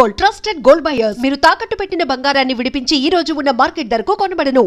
Gold, trusted gold buyers. మీరు తాకట్టు పెట్టిన బంగారాన్ని విడిపించి ఈ రోజు ఉన్న మార్కెట్ ధరకు కొనబడను.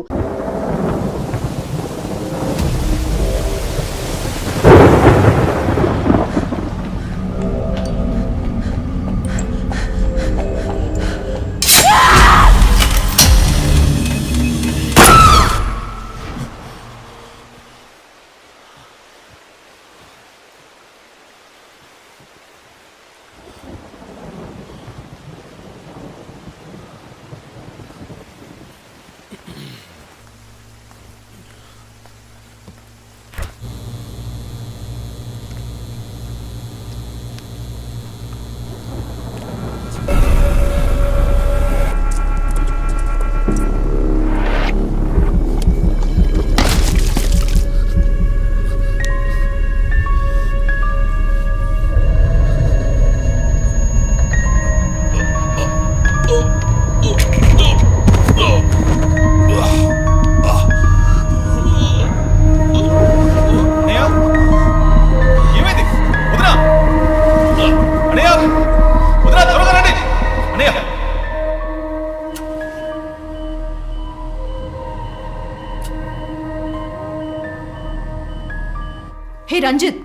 హే రంజిత్,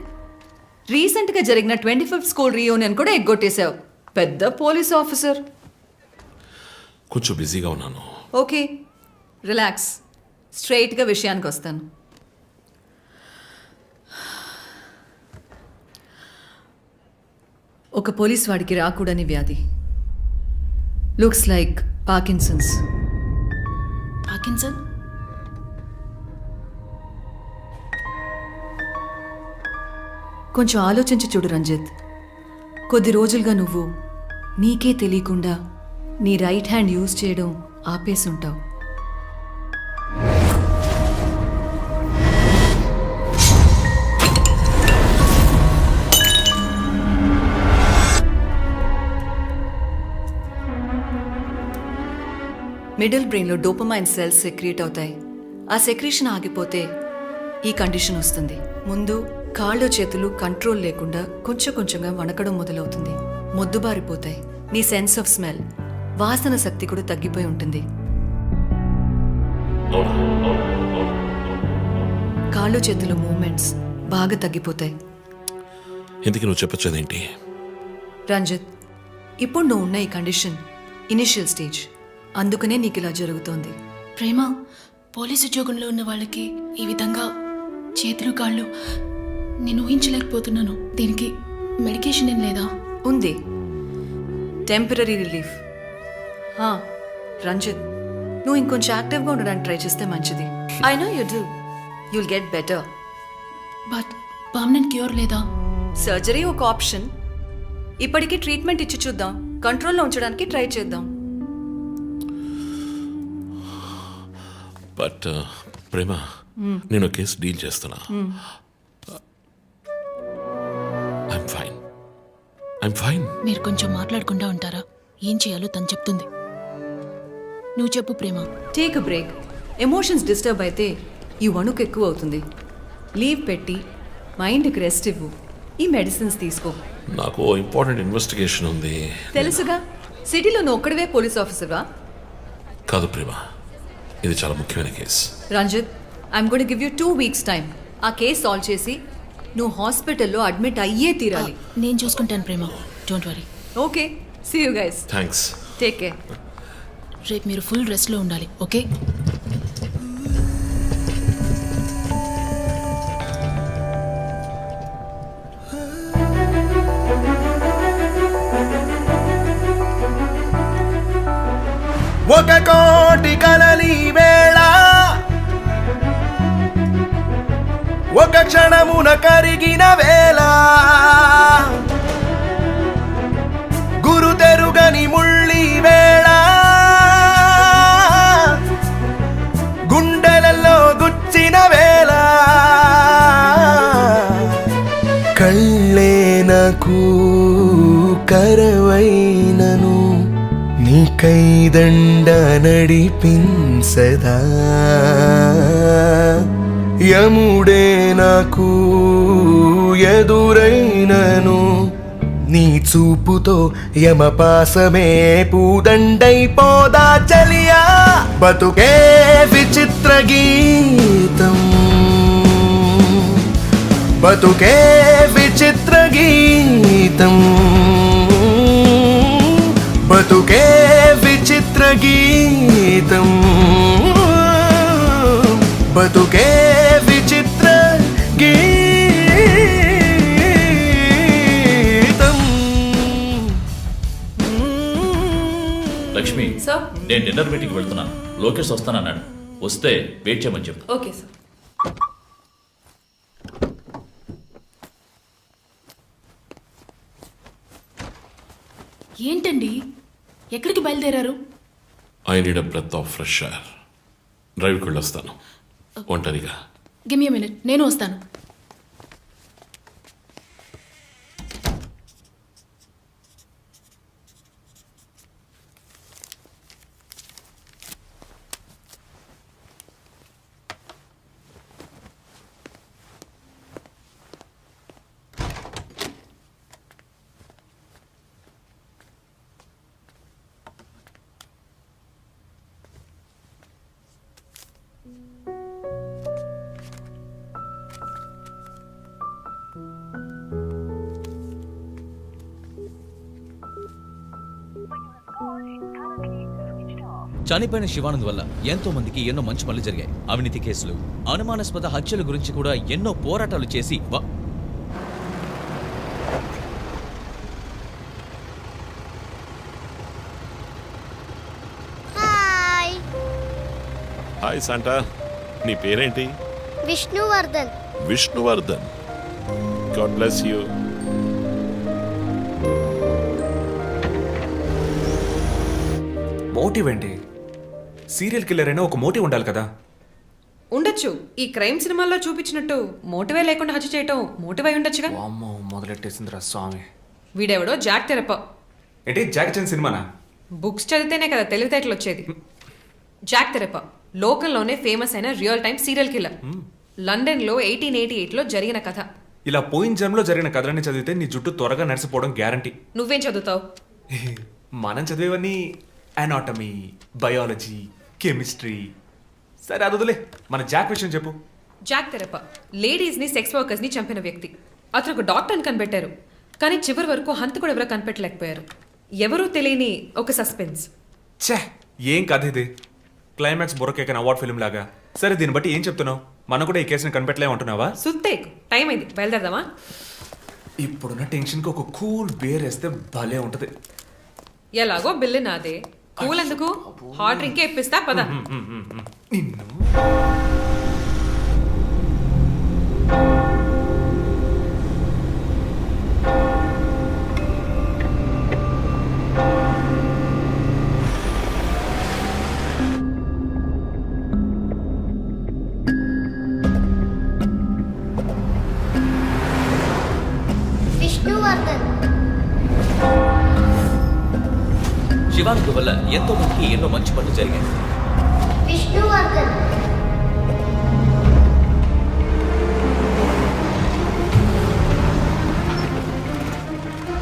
రీసెంట్గా జరిగిన 25th స్కూల్ రీయూనియన్ కూడా ఎగ్గొట్టేశావు. పెద్ద పోలీస్ ఆఫీసర్. కొంచెం బిజీగా ఉన్నాను. Okay, relax. స్ట్రైట్గా విషయానికి వస్తాను. ఒక పోలీస్ వాడికి రాకూడని వ్యాధి. Looks like Parkinson's. పార్కిన్సన్? కొంచెం ఆలోచించి చూడు రంజిత్. కొద్ది రోజులుగా నువ్వు నీకే తెలియకుండా నీ రైట్ హ్యాండ్ యూజ్ చేయడం ఆపేసుంటావు. మిడిల్ బ్రెయిన్లో డోపమైన్ సెల్స్ సెక్రియేట్ అవుతాయి. ఆ సెక్రీషన్ ఆగిపోతే ఈ కండిషన్ వస్తుంది. ముందు కాళ్ళు చేతులు కంట్రోల్ లేకుండా కొంచెం కొంచెంగా వణకడం మొదలవుతుంది. మొద్దుబారిపోతాయి. నీ సెన్స్ ఆఫ్ స్మెల్, వాసన శక్తి కూడా తగ్గిపోయి ఉంటుంది. కాళ్ళు చేతుల మూమెంట్స్ బాగా తగ్గిపోతాయి. ఎందుకు నువ్వు చెప్పొచ్చేదేంటి? రంజిత్, ఇప్పుడు నువ్వు ఉన్న ఈ కండిషన్ ఇనిషియల్ స్టేజ్. అందుకనే నీకు ఇలా జరుగుతోంది. ప్రేమ, పోలీసు ఉద్యోగంలో ఉన్న వాళ్ళకి ఈ విధంగా చేతులు కాళ్ళు నేను ఊహించలేకపోతున్నాను. దీనికి మెడికేషన్ ఏం లేదా? ఉంది, టెంపరీ రిలీఫ్. రంజిత్, నువ్వు ఇంకొంచెం యాక్టివ్గా ఉండడానికి ట్రై చేస్తే మంచిది. I know you do. You'll get better. But permanent cure లేదా? సర్జరీ ఒక ఆప్షన్. ఇప్పటికీ ట్రీట్మెంట్ ఇచ్చి చూద్దాం. కంట్రోల్లో ఉంచడానికి ట్రై చేద్దాం. బట్ ప్రేమ, నేను కేసు డీల్ చేస్తున్నా. I'm fine. మీరు కొంచెం మాట్లాడకుండా ఉంటారా? ఏం చేయాలో తను చెప్తుంది. నువ్వు చెప్పు Prema. Take a break. Emotions disturb అయితే ఈ వణుకు ఎక్కువ అవుతుంది. లీవ్ పెట్టి మైండ్కి రెస్ట్ ఇవ్వు. ఈ మెడిసిన్స్ తీసుకో. నాకు ఇంపార్టెంట్ ఇన్వెస్టిగేషన్ ఉంది. తెలుసుగా, సిటీలో నువ్వు ఒక్కడివే పోలీస్ ఆఫీసర్వా? కాదు ప్రేమ, ఇది చాలా ముఖ్యమైన case. Ranjith, I'm going to give you 2 weeks time. ఆ కేసు సాల్వ్ చేసి నువ్వు హాస్పిటల్లో అడ్మిట్ అయ్యే తీరాలి. నేను చూసుకుంటాను Prema, don't worry. Okay, see you guys. Thanks. Take care. రేపు మీరు ఫుల్ రెస్ట్లో ఉండాలి, ఓకే? ఒక కోటి కలలి వేళ ఒక క్షణమున కరిగిన వేళ గురు తెరుగని ముళ్ళి వేళ గుండెలలో గుచ్చిన వేళ కళ్ళే నాకు కరవైనను నీకై దండ నడిపింసదా యముడే నాకు ఎదురైనను నీ చూపుతో యమపాసమే పూదండైపోదా చలియా బతుకే విచిత్ర గీతం బతుకే విచిత్ర గీతం బతుకే విచిత్ర గీతం బతుకే విచిత్ర గీతం. లక్ష్మి సార్ నేను డిన్నర్ మీటింగ్ వెళ్తున్నాను. లోకేష్ వస్తానన్నాడు. వస్తే వెయిట్ చేయమని చెప్పు. Okay sir. ఏంటండి ఎక్కడికి బయలుదేరారు? I need a breath of fresh air. డ్రైవ్కి వెళ్ళొస్తాను ఒంటరిగా. గివ్ మీ ఎ మినిట్, నేను వస్తాను. చనిపోయిన శివానంద్ వల్ల ఎంతో మందికి ఎన్నో మంచి పనులు జరిగాయి. అవినీతి కేసులు, అనుమానాస్పద హత్యల గురించి కూడా ఎన్నో పోరాటాలు చేసి హాయ్ శాంటా, నీ పేరేంటి? Vishnuvardhan. Vishnuvardhan. God bless you. Motive ఏంటి? సీరియల్ కిల్లర్ అయినా ఒక మోటివ్ ఉండాలి కదా. ఉండొచ్చు. ఈ క్రైమ్ సినిమాల్లో చూపించినట్టు మోటివే లేకుండా హత్య చేయటం మోటివ్ అయి ఉండొచ్చుగా. అమ్మో మొదలెట్టేసిందిరా స్వామి. వీడెవడో జాక్ తెరప. ఏంటి జాక్ చాన్ సినిమానా? బుక్స్ చదివితేనే కదా తెలివితేటలు వచ్చేది. జాక్ తెరప లోకంలోనే ఫేమస్ అయిన రియల్ టైమ్ సీరియల్ కిల్లర్. లండన్లో 1888లో జరిగిన కథ. ఇలా పోయిన జన్మలో జరిగిన కథలన్నీ చదివితే నీ జుట్టు త్వరగా నడిసిపోవడం గ్యారంటీ. నువ్వేం చదువుతావు? మనం చదివేవన్నీ అనాటమీ, బయాలజీ, కెమిస్ట్రీ. సరే అదులే, మన జాక్ విషయం చెప్పు. జాక్ తెరప లేడీస్ ని సెక్స్ వర్కర్స్ ని చంపిన వ్యక్తి. అతను ఒక డాక్టర్ అని కనిపెట్టారు, కానీ చివరి వరకు హంతకుడు ఎవరో కనిపెట్టలేకపోయారు. ఎవరూ తెలియని ఒక సస్పెన్స్. ఛే, ఏం కథ ఇది? క్లైమాక్స్ బొరకేకన్ అవార్డ్ ఫిల్మ్ లాగా. సరే దీన్ని బట్టి ఏం చెప్తున్నావు? మనం కూడా ఈ కేసుని కనిపెట్టలేమంటున్నావా? సుత్తేకు టైం అయింది, బయలుదేరదామా? ఇప్పుడున్న టెన్షన్కి ఒక కూల్ బేర్ వేస్తే భలే ఉంటది. ఎలాగో బిల్లు నాదే, కూల్ ఎందుకు? హాట్ డ్రింకే ఇప్పిస్తా పద. నిన్ను విష్ణువర్ధన్. శివానంద్ వల్ల ఎంతో మందికి ఎన్నో మంచి పనులు జరిగాయి. విష్ణువర్ధన్.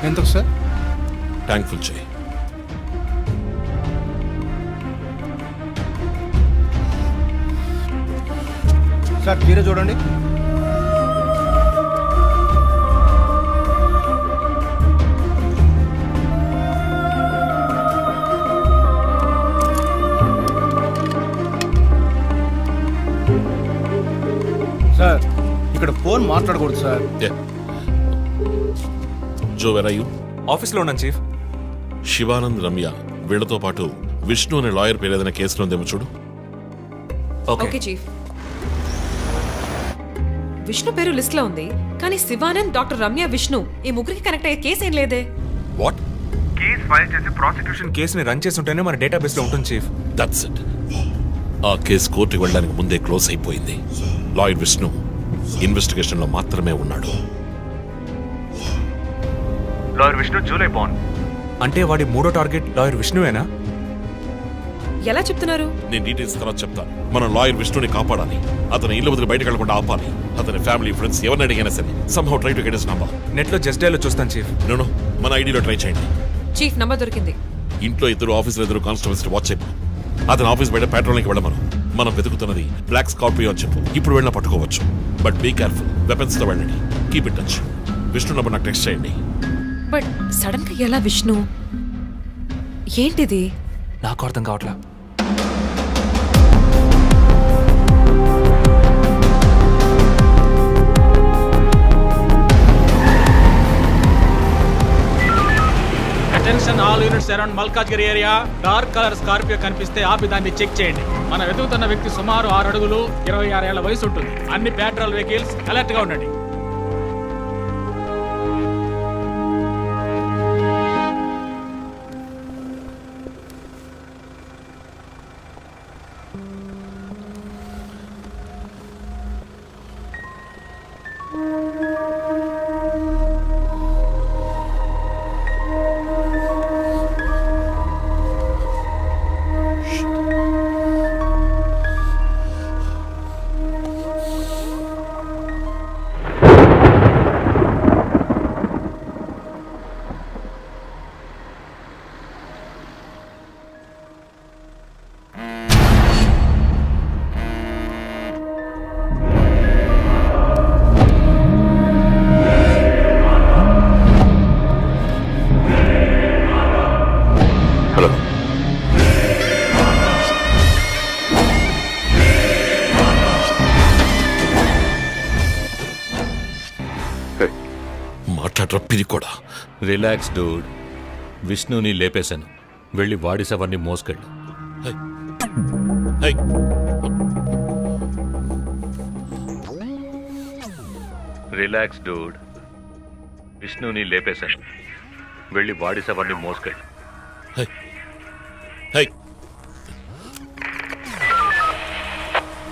ఎంత సార్? థ్యాంక్ఫుల్ చేయి. సార్ మీరే చూడండి. సార్ ఇక్కడ ఫోన్ మాట్లాడకూడదు sir. Joe where are you? ఆఫీస్లో ఉన్నాను చీఫ్. శివానంద్, రమ్య వీళ్ళతో పాటు విష్ణు అనే లాయర్ పేరు ఏదైనా కేసులో ఉందేమో చూడు. Okay chief. విష్ణు పేరు లిస్ట్ లో ఉంది, కానీ శివానంద్, డాక్టర్ రమ్య, విష్ణు ఈ ముగ్గురికి కనెక్ట్ అయ్యే కేసు ఏం లేదే. వాట్? కేస్ ఫైల్ చేసి ప్రాసిక్యూషన్ కేసుని రన్ చేసి ఉంటేనే మన డేటాబేస్లో ఉంటుంది చీఫ్. That's it. ఆ కేసు కోర్టుకి వెళ్ళడానికి ముందే క్లోజ్ అయిపోయింది. లాయర్ విష్ణు ఇన్వెస్టిగేషన్లో మాత్రమే ఉన్నాడు. లాయర్ విష్ణు జూలై బాన్ అంటే వాడి మూడో టార్గెట్ లాయర్ విష్ణువేనా? ఎలా చెప్తున్నారు? నేను డీటెయిల్స్ తర్వాత చెప్తాను. మనం లాయర్ విష్ణుని కాపాడాలి. అతని ఇల్లు వదిలి బయటకు వెళ్లకుండా ఆపాలి. అతని ఫ్యామిలీ, ఫ్రెండ్స్ ఎవరిని అడిగినా సరే somehow try to get his number. నెట్లో జస్ట్ డైలో చూస్తాను చీఫ్. No. మన ఐడిలో ట్రై చేయండి. చీఫ్ నంబర్ దొరికింది. ఇంట్లో ఇద్దరు ఆఫీసులో ఇద్దరు కానిస్టేబుల్స్ వాచ్ చెప్పు. అతను ఆఫీస్ బయట పెట్రోలింగ్కి వెళ్ళమను. మనం వెతుకుతున్నది బ్లాక్ స్కార్పియో అని చెప్పు. ఇప్పుడు వెళ్ళినా పట్టుకోవచ్చు. బట్ బీ కేర్ఫుల్, వెపన్స్ తో వెళ్ళండి. Keep it touch. Vishnu number నాకు టెక్స్ట్ చేయండి. బట్ సడన్ గా ఎలా విష్ణు? ఏంటిది? నాకు అర్థం కావట్లా. Attention all units around Malkajgiri area. Dark colour Scorpio కనిపిస్తే ఆపి దాన్ని చెక్ చేయండి. మన వెతుకుతున్న వ్యక్తి సుమారు 6 అడుగులు 26 ఏళ్ల వయసు ఉంటుంది. అన్ని పెట్రోల్ వెహికల్స్ అలర్ట్ గా ఉండండి. హలో, మాట్లాడరా పిరి కూడా. Relax dude. విష్ణుని లేపేశాను. వెళ్ళి వాడి శవాన్ని మోసుకెళ్ళు. Relax dude. విష్ణుని లేపేశాను. వెళ్ళి వాడి శవాన్ని మోసుకెళ్ళు.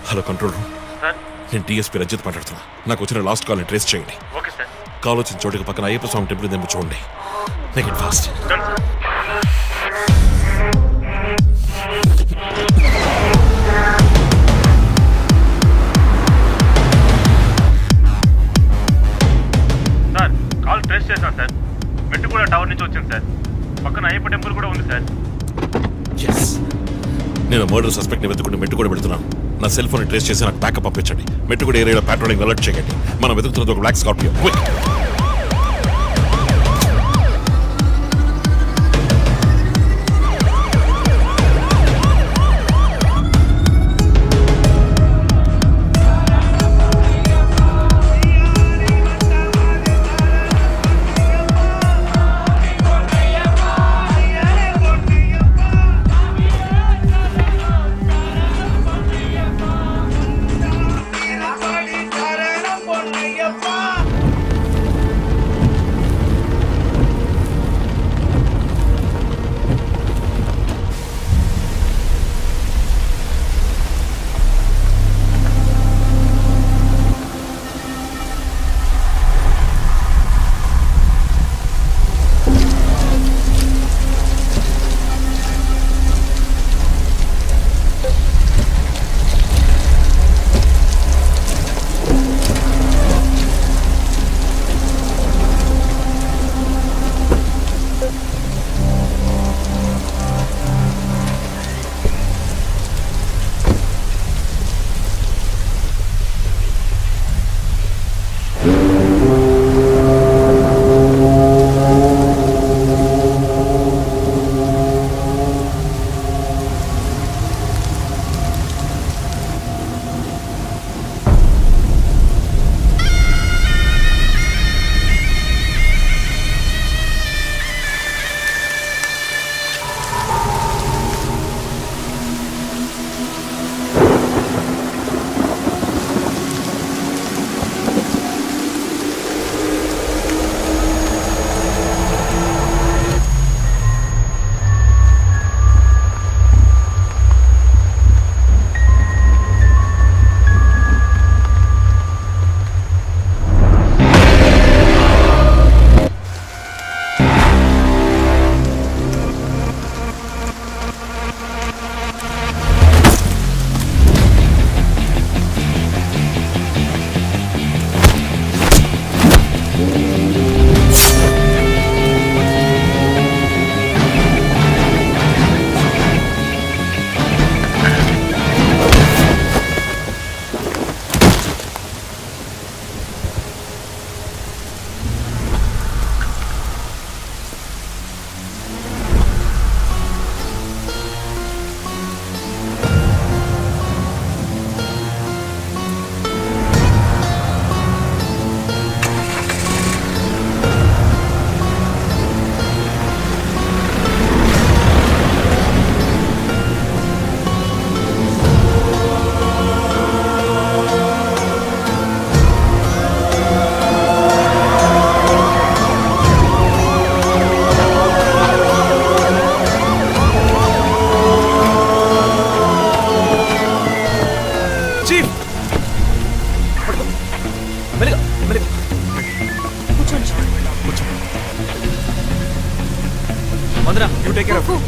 హలో కంట్రోల్ రూమ్, నేను టీఎస్పీ రజిత్ మాట్లాడుతున్నా. నాకు వచ్చిన లాస్ట్ కాల్ని ట్రేస్ చేయండి. కాల్ వచ్చిన చోటుకి పక్కన అయ్యప్ప స్వామి టెంపుల్ తెంపు చూడండి. Make it fast. Sir call trace చేశాను సార్. మెట్టుగూడ టవర్ నుంచి వచ్చింది సార్. పక్కన అయ్యప్ప టెంపుల్ కూడా ఉంది సార్. ఎస్, నేను మర్డర్ సస్పెక్ట్ని వెతుకుంటూ మెట్టుగూడ పెడుతున్నాను. నా సెల్ ఫోన్ ట్రేస్ చేసి నాకు బ్యాకప్ పంపించండి. మెట్టుగూడ ఏరియాలో పెట్రోలింగ్ అలర్ట్ చేయండి. మనం వెతుకుతున్నది ఒక బ్లాక్ స్కార్పియో. క్విక్.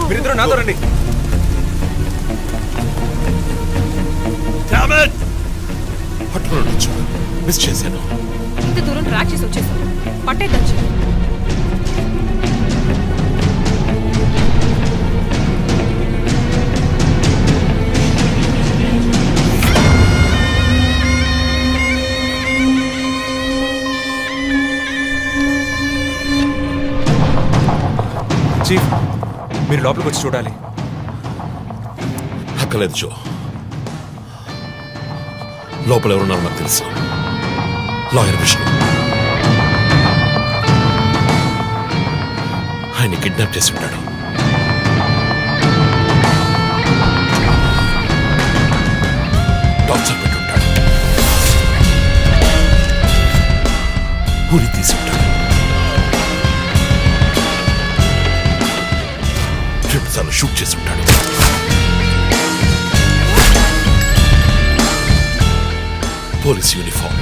మీరిద్దరు నాతో రండి. పట్టుకుని మిస్ చేశాను. ఇంత దూరం ట్రాక్ చేసి వచ్చేసాం. పట్టేదచ్చు. చీఫ్, మీరు లోపలికి వచ్చి చూడాలి. అక్కలేదు జో. లోపల ఎవరున్నారో నాకు తెలుసు. లాయర్ విష్ణు. ఆయన్ని కిడ్నాప్ చేసి ఉంటాడు. టార్చర్ పెట్టి ఉంటాడు. ఉరి తీసి ఉంటాడు. ట్రిప్సాలు షూట్ చేసి ఉంటాడు. పోలీస్ యూనిఫామ్,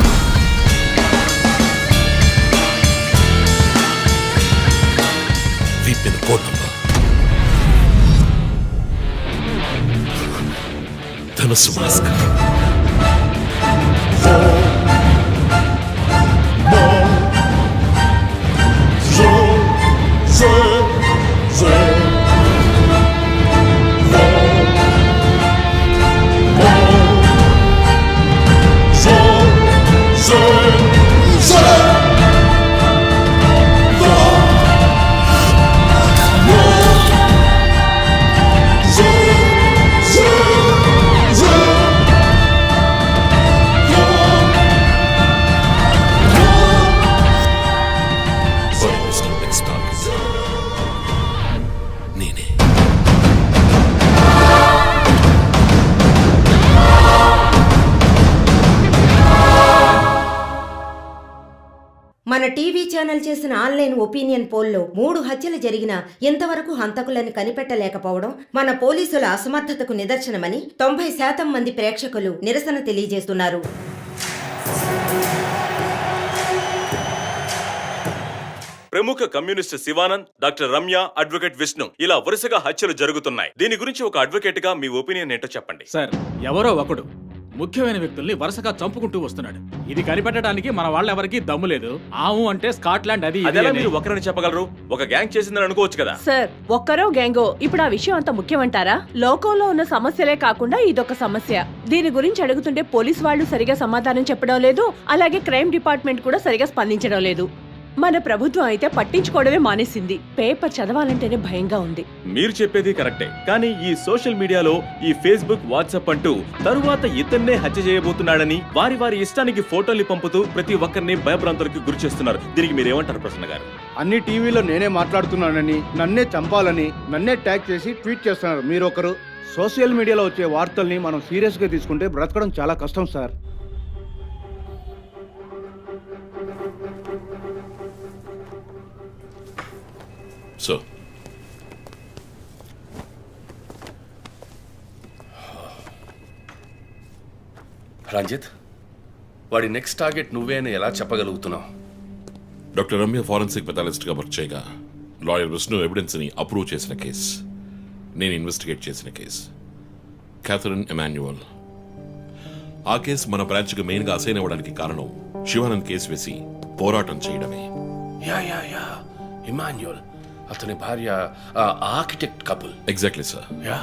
వీపిన కోడ్ నంబర్, ధనుసు మాస్క్. నేనే. మన టీవీ ఛానల్ చేసిన ఆన్లైన్ ఒపీనియన్ పోల్లో 3 హత్యలు జరిగినా ఇంతవరకు హంతకులని కనిపెట్టలేకపోవడం మన పోలీసుల అసమర్థతకు నిదర్శనమని 90% మంది ప్రేక్షకులు నిరసన తెలియజేస్తున్నారు. ప్రముఖ communist Shivanand, doctor Ramya, advocate Vishnu ఇలా వరుసగా హత్యలు జరుగుతున్నాయి. దీని గురించి ఒక అడ్వకేట్ గా మీ ఒపీనియన్ ఏంటో చెప్పండి. సార్, ఎవరో ఒకడు ముఖ్యమైన వ్యక్తుల్ని వరుసగా చంపుకుంటూ వస్తున్నాడు. ఇది కనిపెట్టడానికి మన వాళ్ళెవరికి దమ్ము లేదు. ఆవు అంటే స్కాట్లాండ్ అది అదేలా మీరు ఒకరని చెప్పగలరు? ఒక గ్యాంగ్ చేసిందని అనుకోవచ్చు కదా. సార్, ఒక్కరో గ్యాంగో ఇప్పుడు ఆ విషయం అంత ముఖ్యమంటారా? లోకంలో ఉన్న సమస్యలే కాకుండా ఇదొక సమస్య. దీని గురించి అడుగుతుంటే పోలీస్ వాళ్ళు సరిగా సమాధానం చెప్పడం లేదు. అలాగే క్రైమ్ డిపార్ట్మెంట్ కూడా సరిగా స్పందించడం లేదు. మన ప్రభుత్వం అయితే పట్టించుకోవడమే మానేసింది. పేపర్ చదవాలంటేనే భయంగా ఉంది. మీరు చెప్పేది కరెక్టే, కానీ ఈ సోషల్ మీడియాలో ఈ ఫేస్బుక్, వాట్సాప్ అంటూ తరువాత ఇతన్నే హత్య చేయబోతున్నాడని వారి వారి ఇష్టానికి ఫోటోలు పంపుతూ ప్రతి ఒక్కరిని భయభ్రాంతులకు గురి చేస్తున్నారు. దీనికి మీరేమంటారు ప్రసన్న గారు? అన్ని టీవీలో నేనే మాట్లాడుతున్నానని, నన్నే చంపాలని, నన్నే ట్యాగ్ చేసి ట్వీట్ చేస్తున్నారు మీరొకరు. సోషల్ మీడియాలో వచ్చే వార్తల్ని మనం సీరియస్ గా తీసుకుంటే బ్రతకడం చాలా కష్టం సార్. సో రంజిత్, వాడి నెక్స్ట్ టార్గెట్ నువ్వే అని ఎలా చెప్పగలుగుతున్నావు? డాక్టర్ రమ్య ఫారెన్సిక్ పెథాలజిస్ట్గా వర్క్ చేయగా లాయర్ విష్ణు ఎవిడెన్స్ని అప్రూవ్ చేసిన కేస్, నేను ఇన్వెస్టిగేట్ చేసిన కేస్, క్యాథరిన్ ఎమాన్యువల్. ఆ కేసు మన బ్రాంచ్కి మెయిన్గా అసైన్ అవ్వడానికి కారణం శివానంద్ కేసు వేసి పోరాటం చేయడమే. యా యా యా ఇమాన్యుయల్, అతని భార్య architect couple. Exactly sir. Yeah,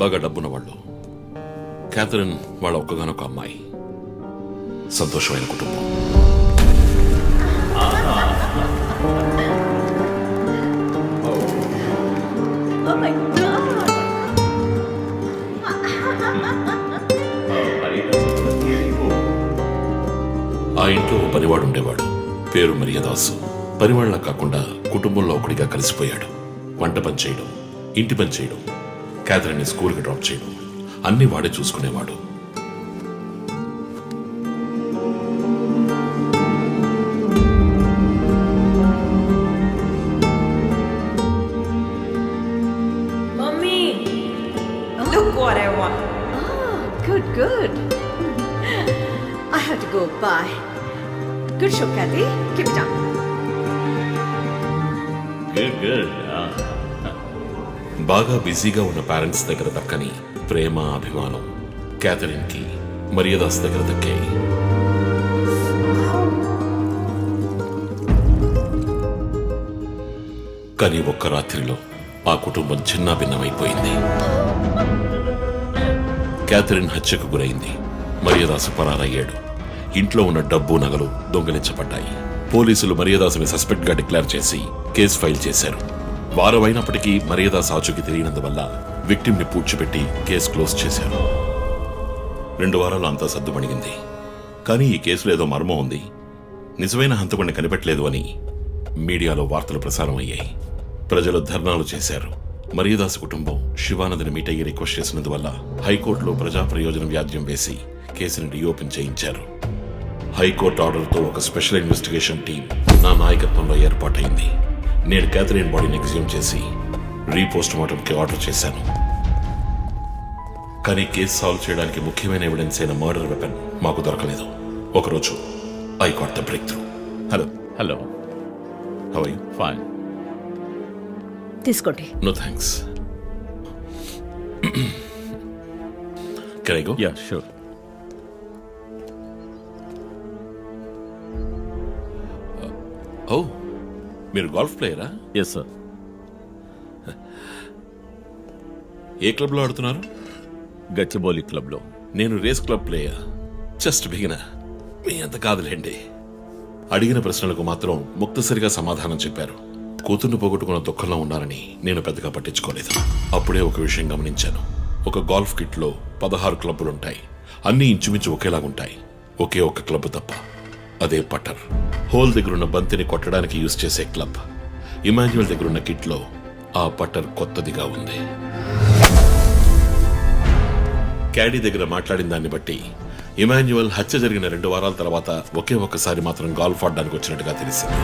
బాగా డబ్బున్న వాళ్ళు. క్యాథరిన్ వాళ్ళ ఒక్కగానొక అమ్మాయి. సంతోషమైన కుటుంబం. ఆ ఇంట్లో పనివాడు ఉండేవాడు, పేరు మరియదాసు. పనివాళ్ళ కాకుండా కుటుంబంలో ఒకడిగా కలిసిపోయాడు. వంట పని చేయడం, ఇంటి పని చేయడం, క్యాథరిన్ని స్కూల్కి డ్రాప్ చేయడం అన్నీ వాడే చూసుకునేవాడు. Mummy, look what I want. Oh, good, good. I have to go. Bye. Good show, Kathy. Keep it up. Good, good. బాగా బిజీగా ఉన్న పేరెంట్స్ దగ్గర దక్కని ప్రేమ అభిమానం క్యాథరిన్కి మరియదాస్ దగ్గర దక్కాయి. కానీ ఒక్క రాత్రిలో ఆ కుటుంబం చిన్నాభిన్నమైపోయింది. క్యాథరిన్ హత్యకు గురైంది. మరియదాసు పరారయ్యాడు. ఇంట్లో ఉన్న డబ్బు నగలు దొంగిలించబడ్డాయి. పోలీసులు మరియదాసుని సస్పెక్ట్ గా డిక్లేర్ చేసి కేసు ఫైల్ చేశారు. వారం అయినప్పటికీ మరియదాస్ ఆచూకీ తెలియనందువల్ల విక్టిమ్ ని పూడ్చిపెట్టి కేసు క్లోజ్ చేశారు. 2 వారాలు అంతా సర్దుమణిగింది. కానీ ఈ కేసులో ఏదో మర్మం ఉంది, నిజమైన హంతకుడిని కనిపెట్టలేదు అని మీడియాలో వార్తలు ప్రసారం అయ్యాయి. ప్రజలు ధర్నాలు చేశారు. మరియదాస్ కుటుంబం శివానందని మీట్ అయ్యి రిక్వెస్ట్ చేసినందువల్ల హైకోర్టులో ప్రజా ప్రయోజన వ్యాజ్యం వేసి కేసుని రీఓపెన్ చేయించారు. హైకోర్టు ఆర్డర్తో ఒక స్పెషల్ ఇన్వెస్టిగేషన్ టీం నా నాయకత్వంలో ఏర్పాటైంది. నేను క్యాథరిన్ బాడీని ఎగ్జ్యూమ్ చేసి రీపోస్ట్ మార్టంకి ఆర్డర్ చేశాను. కానీ కేసు సాల్వ్ చేయడానికి ముఖ్యమైన ఎవిడెన్స్ అయిన మర్డర్ వెపన్ మాకు దొరకలేదు. ఒకరోజు I got the breakthrough. Hello how are you? Fine. తీసుకోండి. No thanks. Can I go? Yeah sure. Oh, మీరు గోల్ఫ్ ప్లేయరా? Yes sir. ఏ క్లబ్లో ఆడుతున్నారు? గచ్చిబౌలి క్లబ్లో. నేను race club player. Just beginner. మీ అంత కాదులేండి. అడిగిన ప్రశ్నలకు మాత్రం ముక్తసరిగా సమాధానం చెప్పారు. కూతుర్ని పోగొట్టుకున్న దుఃఖంలో ఉన్నారని నేను పెద్దగా పట్టించుకోలేదు. అప్పుడే ఒక విషయం గమనించాను. ఒక గోల్ఫ్ కిట్లో 16 క్లబ్బులుంటాయి. అన్నీ ఇంచుమించు ఒకేలాగుంటాయి. ఒకే ఒక్క క్లబ్ తప్ప, అదే పట్టర్. హోల్ దగ్గరున్న బంతిని కొట్టడానికి యూజ్ చేసే క్లబ్. ఇమాన్యువల్ దగ్గరున్న కిట్లో ఆ పట్టర్ కొత్తదిగా ఉంది. క్యాడీ దగ్గర మాట్లాడిన దాన్ని బట్టి ఇమాన్యువల్ హత్య జరిగిన 2 వారాల తర్వాత ఒకే ఒక్కసారి మాత్రం గోల్ఫ్ ఆడడానికి వచ్చినట్టుగా తెలిసింది.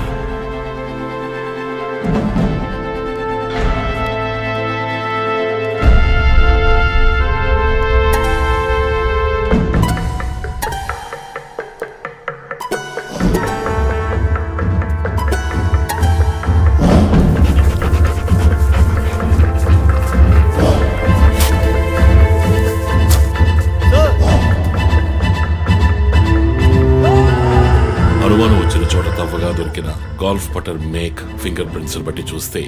అనుమానం వచ్చిన చోట తవ్వగా దొరికిన గోల్ఫ్ పట్టర్ మేక్ ఫింగర్ ప్రింట్స్ బట్టి చూస్తే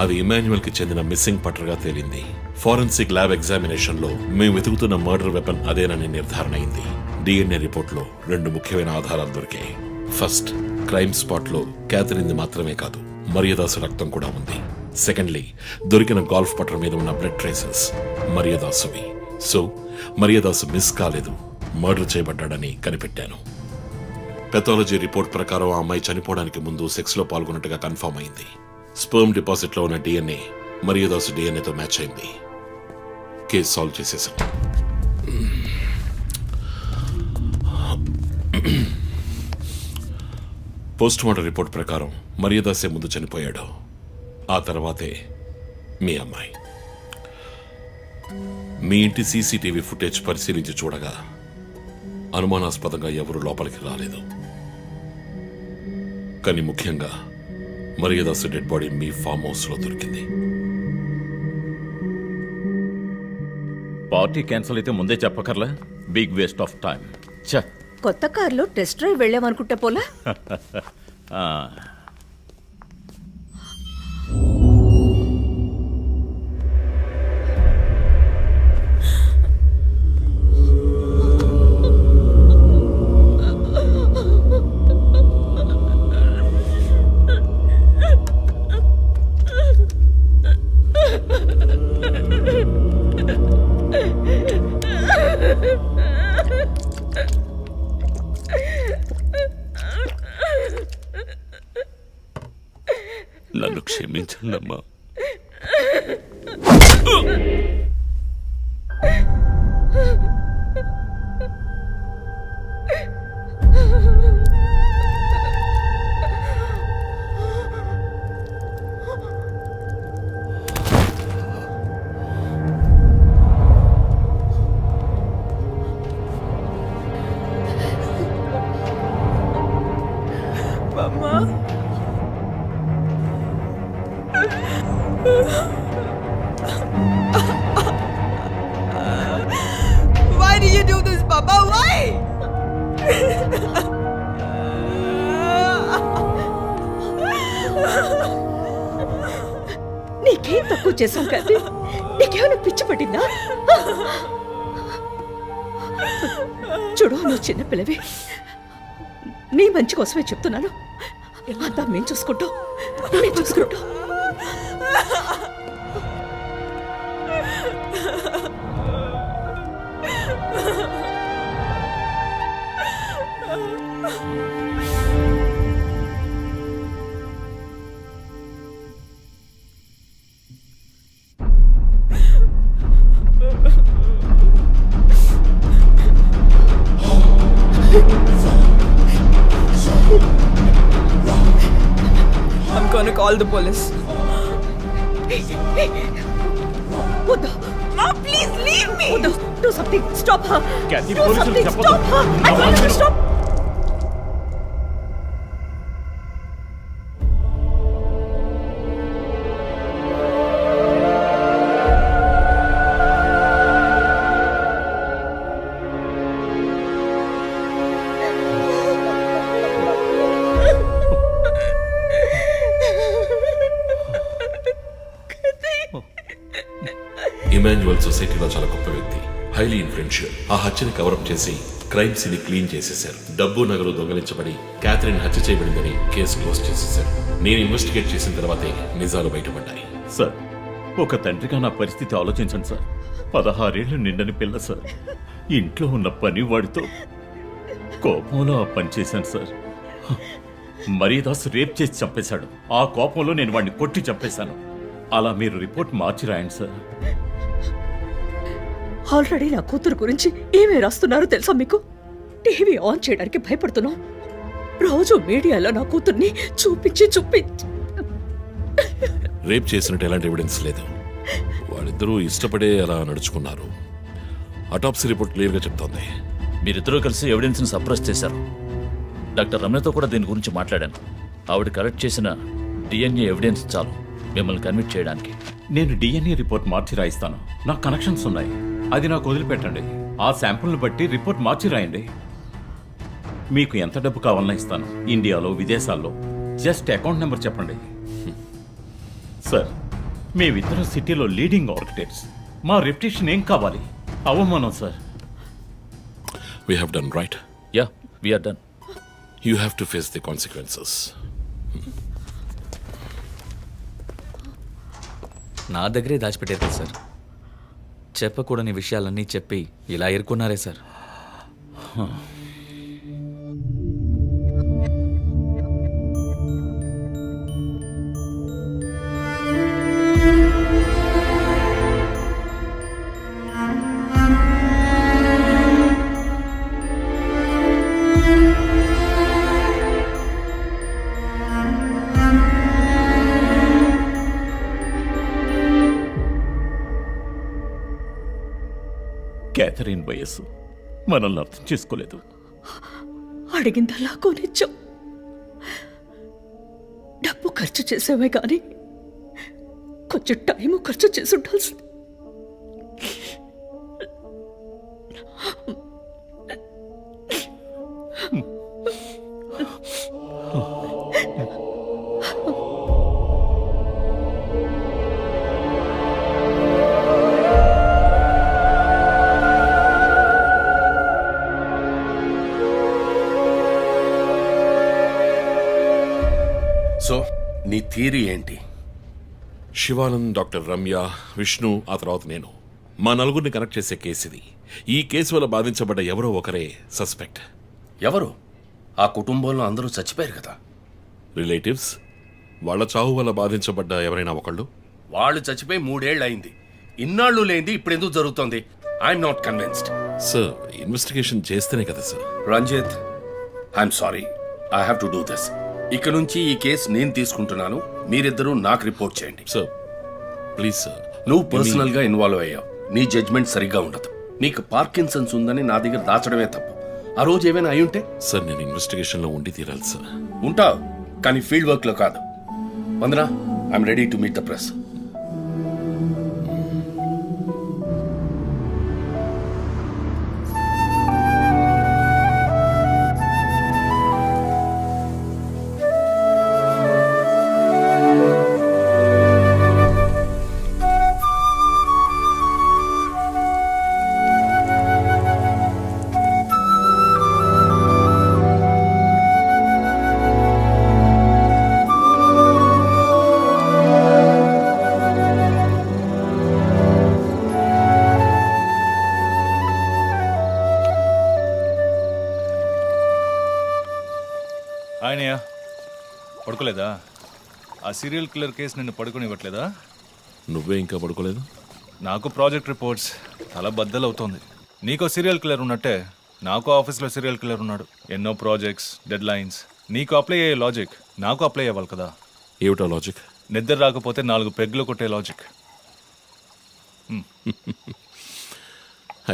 అది ఇమాన్యువల్ కి చెందిన మిస్సింగ్ పట్టర్ గా తేలింది. ఫోరెన్సిక్ ల్యాబ్ ఎగ్జామినేషన్ లో మేము వెతుకుతున్న మర్డర్ వెపన్ అదేనని నిర్ధారణ అయింది. డిఎన్ఏ రిపోర్ట్ లో 2 ముఖ్యమైన ఆధారాలు దొరికాయి. ఫస్ట్, క్రైమ్ స్పాట్ లో క్యాథరిన్ మాత్రమే కాదు, మరియదాసు రక్తం కూడా ఉంది. సెకండ్లీ, దొరికిన గోల్ఫ్ పట్టర్ మీద ఉన్న బ్లడ్ ట్రేసెస్ మరియదాసువి. సో మరియదాసు మిస్ కాలేదు, మర్డర్ చేయబడ్డాడని కనిపెట్టాను. పెథాలజీ రిపోర్ట్ ప్రకారం ఆ అమ్మాయి చనిపోవడానికి ముందు సెక్స్ లో పాల్గొన్నట్టుగా కన్ఫర్మ్ అయింది. స్పర్మ్ డిపాజిట్ లో ఉన్న డిఎన్ఏ మరియదాసు డిఎన్ఏతో మ్యాచ్ అయింది. కేసు సాల్వ్ చేసేసాం. పోస్ట్ మార్టం రిపోర్ట్ ప్రకారం మరియదాసే ముందు చనిపోయాడు. ఆ తర్వాతే మీ అమ్మాయి. మీ ఇంటి సీసీటీవీ ఫుటేజ్ పరిశీలించి చూడగా అనుమానాస్పదంగా ఎవరూ లోపలికి రాలేదు. కానీ ముఖ్యంగా మరియదాసు డెడ్ బాడీ మీ ఫామ్ హౌస్ లో దొరికింది. పార్టీ క్యాన్సిల్ అయితే ముందే చెప్పకర్లా? Big waste of time. కొత్త కార్లో టెస్ట్ డ్రైవ్ వెళ్ళామనుకుంటే పోలా? నన్ను క్షమించండమ్మా. అమ్మా నువ్వు చేసావు కదా, నీకేమైనా పిచ్చి పట్టిందా? చూడు, నువ్వు చిన్నపిల్లవి, నీ మంచి కోసమే చెప్తున్నాను. అంతా మేము చూసుకుంటాం. I'm gonna call the police. వద్దు. Please leave me. వద్దు. Do something. Stop her. Kathy, Do పోలీసులు something. చెప్పొద్దు. Stop her. I told you to stop. Emmanuel సొసైటీలో చాలా గొప్ప వ్యక్తి, హైలీ ఇన్ఫ్లుయెన్షియల్. ఆ హత్యని కవరప్ చేసి క్రైమ్ సీన్ క్లీన్ చేసేశారు. డబ్బు నగలు దొంగలించబడి క్యాథరిన్ హత్య చేయబడిందని కేసు క్లోజ్ చేసేశారు. నేను ఇన్వెస్టిగేట్ చేసిన తర్వాతే నిజాలు బయటపడ్డాయి. సార్, ఒక తండ్రిగా నా పరిస్థితి ఆలోచించండి సార్. 16 ఏళ్ళు నిండని పిల్ల సార్. ఇంట్లో ఉన్న పని వాడితో కోపంలో ఆ పని చేశాను సార్. మరీదాస్ రేప్ చేసి చంపేశాడు. ఆ కోపంలో నేను వాడిని కొట్టి చంపేశాను. అలా మీరు రిపోర్ట్ మార్చి రాయండి సార్. ఆల్రెడీ నా కూతురు గురించి ఏమేమి రాస్తున్నారో తెలుసా మీకు? టీవీ ఆన్ చేయడానికి భయపడుతున్నాం. రోజు మీడియాలో నా కూతుర్ని చూపించి రేప్ చేసినట్టు ఎలాంటి ఎవిడెన్స్ లేదు. వాళ్ళిద్దరూ ఇష్టపడే అలా నడుచుకున్నారు. అటాప్సీ రిపోర్ట్ క్లియర్గా చెప్తోంది. మీరిద్దరూ కలిసి ఎవిడెన్స్ని సప్రెస్ చేశారు. డాక్టర్ రమ్యతో కూడా దీని గురించి మాట్లాడాను. ఆవిడ కలెక్ట్ చేసిన డిఎన్ఏ ఎవిడెన్స్ చాలు మిమ్మల్ని కన్విట్ చేయడానికి. నేను డిఎన్ఏ రిపోర్ట్ మార్చి రాయిస్తాను. నాకు కనెక్షన్స్ ఉన్నాయి. అది నాకు వదిలిపెట్టండి. ఆ శాంపుల్ని బట్టి రిపోర్ట్ మార్చి రాయండి. మీకు ఎంత డబ్బు కావాలన్నా ఇస్తాను. ఇండియాలో, విదేశాల్లో. జస్ట్ అకౌంట్ నెంబర్ చెప్పండి. సార్, మేమిద్దరం సిటీలో లీడింగ్ ఆర్కిటెక్ట్స్. మా రెప్యుటేషన్ ఏం కావాలి? అవమానం sir. We have done right. Yeah, we're done. You have to face the consequences. నా దగ్గరే దాచిపెట్టారు కదా సార్. చెప్పకూడని విషయాలన్నీ చెప్పి ఇలా ఎరుకున్నారే సార్. క్యాథరిన్ వయస్సు మనల్ని అర్థం చేసుకోలేదు. అడిగిందల్లా కొనిచ్చాం. డబ్బు ఖర్చు చేసామే కానీ కొంచెం టైము ఖర్చు చేసి ఉండాల్సింది. సో నీ థియరీ ఏంటి? శివానంద్, డాక్టర్ రమ్య, విష్ణు, ఆ తర్వాత నేను, మా నలుగురిని కనెక్ట్ చేసే కేసు ఇది. ఈ కేసు వల్ల బాధించబడ్డ ఎవరో ఒకరే సస్పెక్ట్. ఎవరు? ఆ కుటుంబంలో అందరూ చచ్చిపోయారు కదా. రిలేటివ్స్. వాళ్ళ చావు వల్ల బాధించబడ్డ ఎవరైనా ఒకళ్ళు. వాళ్ళు చచ్చిపోయి 3 ఏళ్ళు అయింది. ఇన్నాళ్ళు లేనిది ఇప్పుడు ఎందుకు జరుగుతోంది? I'm not convinced. Sir, investigation చేస్తేనే కదా sir. Ranjith, I'm sorry, I have to do this. ఇక నుంచి ఈ కేసు నేను తీసుకుంటున్నాను. మీరిద్దరూ నాకు రిపోర్ట్ చేయండి. Sir please sir. నువ్వు పర్సనల్ గా ఇన్వాల్వ్ అయ్యావు. నీ జడ్జ్మెంట్ సరిగ్గా ఉండదు. నీకు పార్కిన్సన్స్ ఉందని నా దగ్గర దాచడమే తప్పు. ఆ రోజు ఏమైనా అయి ఉంటే? సార్, నేను ఇన్వెస్టిగేషన్ లో ఉండి తీరాలి సార్. ఉంటావు, కానీ ఫీల్డ్ వర్క్ లో కాదు. Vandana, I'm ready to meet the press. ఆయనయ్య పడుకోలేదా? ఆ సీరియల్ కిల్లర్ కేసు నిన్ను పడుకోనివ్వట్లేదా? నువ్వే ఇంకా పడుకోలేదు? నాకు ప్రాజెక్ట్ రిపోర్ట్స్ తల బద్దలవుతోంది. నీకో సీరియల్ కిల్లర్ ఉన్నట్టే నాకు ఆఫీస్లో సీరియల్ కిల్లర్ ఉన్నాడు. ఎన్నో ప్రాజెక్ట్స్, డెడ్ లైన్స్. నీకు అప్లై అయ్యే లాజిక్ నాకు అప్లై అవ్వాలి కదా. ఏమిటా లాజిక్? నిద్ర రాకపోతే 4 పెగ్గులు కొట్టే లాజిక్.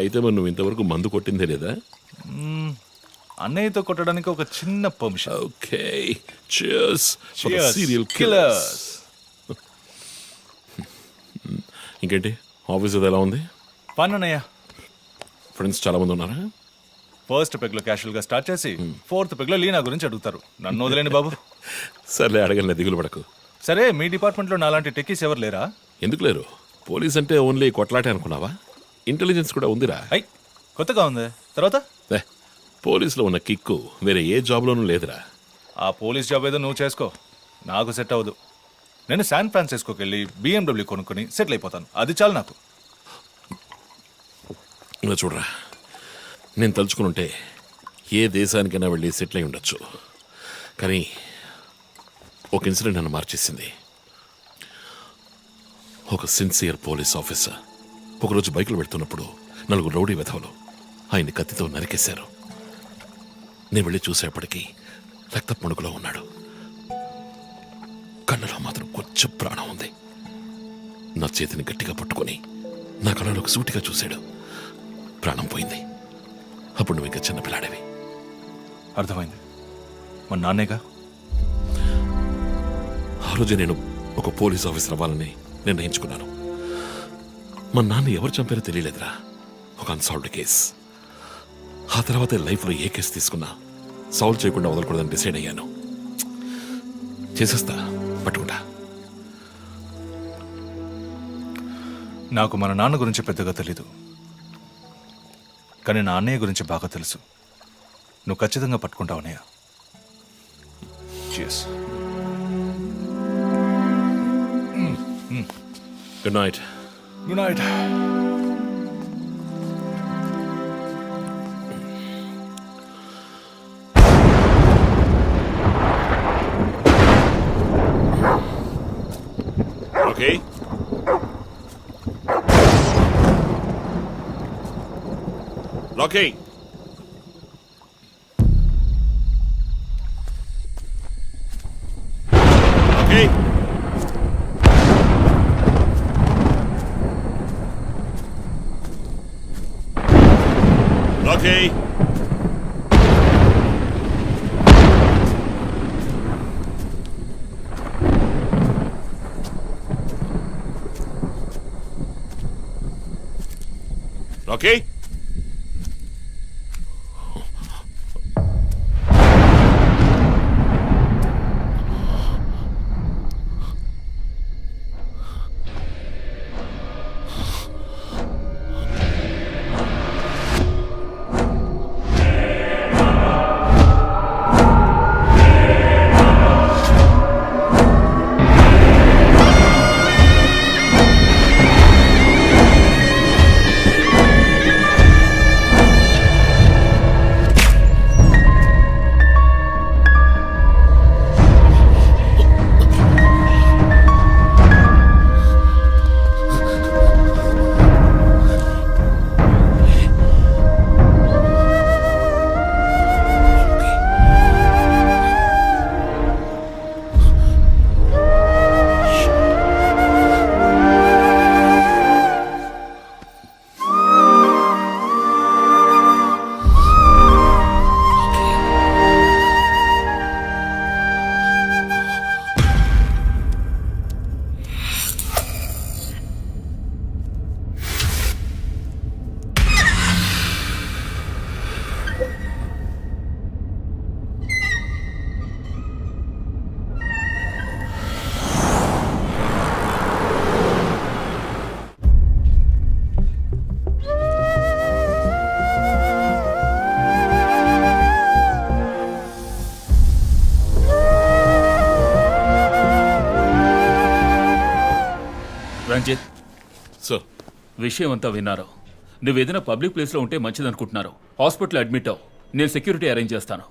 అయితే మరి నువ్వు ఇంతవరకు మందు కొట్టిందే లేదా? అన్నయ్యతో కొట్టడానికి ఒక చిన్న permission. Okay, cheers for the Cheers, serial killers. killers. ఇంకేంటి ఆఫీస్ అది ఎలా ఉంది? ఫన్ అన్నయ్య. ఫ్రెండ్స్ చాలా మంది ఉన్నారా? ఫస్ట్ పెగ్లో క్యాషువల్గా స్టార్ట్ చేసి 4th పెగ్లో లీనా గురించి అడుగుతారు. నన్ను వదిలేండి బాబు. సర్లే, అడగలే, దిగులు పడకు. సరే, మీ డిపార్ట్మెంట్లో నాలాంటి టెక్కీస్ ఎవరు లేరా? ఎందుకు లేరు? పోలీస్ అంటే ఓన్లీ కొట్లాటే అనుకున్నావా? ఇంటెలిజెన్స్ కూడా ఉందిరా. అయ్, కొత్తగా ఉంది. తర్వాత పోలీసులో ఉన్న కిక్కు వేరే ఏ జాబ్లోనూ లేదురా. ఆ పోలీస్ జాబ్ ఏదో నువ్వు చేసుకో, నాకు సెట్ అవ్వదు. నేను శాన్ ఫ్రాన్సిస్కోకి వెళ్ళి BMW కొనుక్కొని సెటిల్ అయిపోతాను. అది చాలు నాకు. ఇలా చూడరా, నేను తలుచుకునుంటే ఏ దేశానికైనా వెళ్ళి సెటిల్ అయి ఉండొచ్చు. కానీ ఒక ఇన్సిడెంట్ నన్ను మార్చేసింది. ఒక సిన్సియర్ పోలీస్ ఆఫీసర్ ఒకరోజు బైకులు పెడుతున్నప్పుడు 4 రౌడీ వెధవలు ఆయన్ని కత్తితో నరికేశారు. నేను వెళ్ళి చూసేపటికి రక్తపు మణుకులో ఉన్నాడు. కళ్ళలో మాత్రం కొంచెం ప్రాణం ఉంది. నా చేతిని గట్టిగా పట్టుకొని నా కళ్ళలోకి సూటిగా చూశాడు. ప్రాణం పోయింది. అప్పుడు నువ్వు ఇంకా చిన్నపిల్లాడేవి. అర్థమైంది. మా నాన్నేగా. ఆ రోజే నేను ఒక పోలీస్ ఆఫీసర్ అవ్వాలని నిర్ణయించుకున్నాను. మా నాన్న ఎవరు చంపారో తెలియలేదురా. ఒక అన్సాల్వ్డ్ కేస్. ఆ తర్వాత లైఫ్లో ఏ కేసు తీసుకున్నా సాల్వ్ చేయకుండా వదలకూడదని డిసైడ్ అయ్యాను. చేసేస్తా, పట్టుకుంటా. నాకు మన నాన్న గురించి పెద్దగా తెలీదు, కానీ నా అన్నయ్య గురించి బాగా తెలుసు. నువ్వు ఖచ్చితంగా పట్టుకుంటావు అన్నయ్య. Cheers. Good night. Good night. Okay, okay. Okay, okay. Okay, Ranjith, sir, విషయం అంతా విన్నారు. నువ్వు ఏదైనా పబ్లిక్ ప్లేస్లో ఉంటే మంచిదనుకుంటున్నారు. హాస్పిటల్ అడ్మిట్ అవ్వు. నేను సెక్యూరిటీ అరేంజ్ చేస్తాను.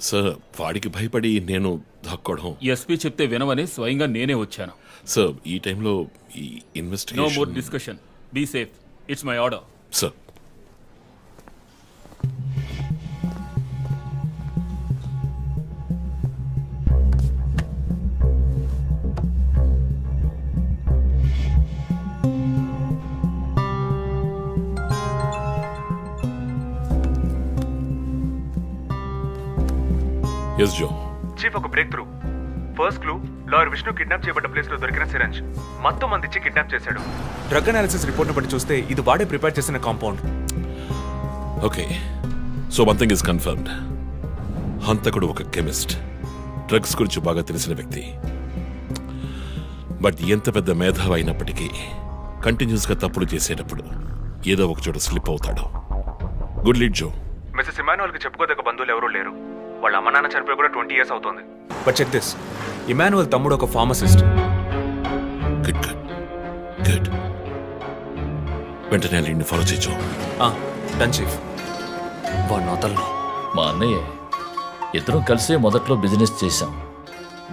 సార్ వాడికి భయపడి నేను దాక్కోవడం. ఎస్పీ చెప్తే వినవని స్వయంగా నేనే వచ్చాను. సార్ ఈ టైంలో ఈ no more investigation. Discussion. Be safe. It's my order. Sir yes Jo. Chief ఒక breakthrough. First clue lawyer Vishnu kidnap చేయబడ్డ ప్లేస్ లో దొరికిన సిరంజ్ మొత్తం మంది ఇచ్చి కిడ్నాప్ చేశాడు. డ్రగ్ అనాలిసిస్ రిపోర్ట్ బట్టి చూస్తే ఇది వాడే ప్రిపేర్ చేసిన compound. Okay, so one thing is confirmed. హంతకుడు ఒక కెమిస్ట్, డ్రగ్స్ గురించి బాగా తెలిసిన వ్యక్తి. బట్ ఎంత పెద్ద మేధావి అయినప్పటికీ కంటిన్యూస్గా తప్పులు చేసేటప్పుడు ఏదో ఒక చోట స్లిప్ అవుతాడు. గుడ్ లీడ్ జో. మిస్సెస్ ఇమానువల్ కి చెప్పుకోదగ్గ బంధువులు ఎవరూ లేరు. వాళ్ళ అమ్మ నాన్న చనిపోయి కూడా 20 years అవుతుంది. బట్ చెక్ దిస్, ఇమానువల్ తమ్ముడు ఒక ఫార్మసిస్ట్. Good good good. వెంటనే లీడ్ని ఫాలో చేయొచ్చు. Done chief. వాడు నోతల్లో. మా అన్నయ్య ఇద్దరం కలిసే మొదట్లో బిజినెస్ చేశాం.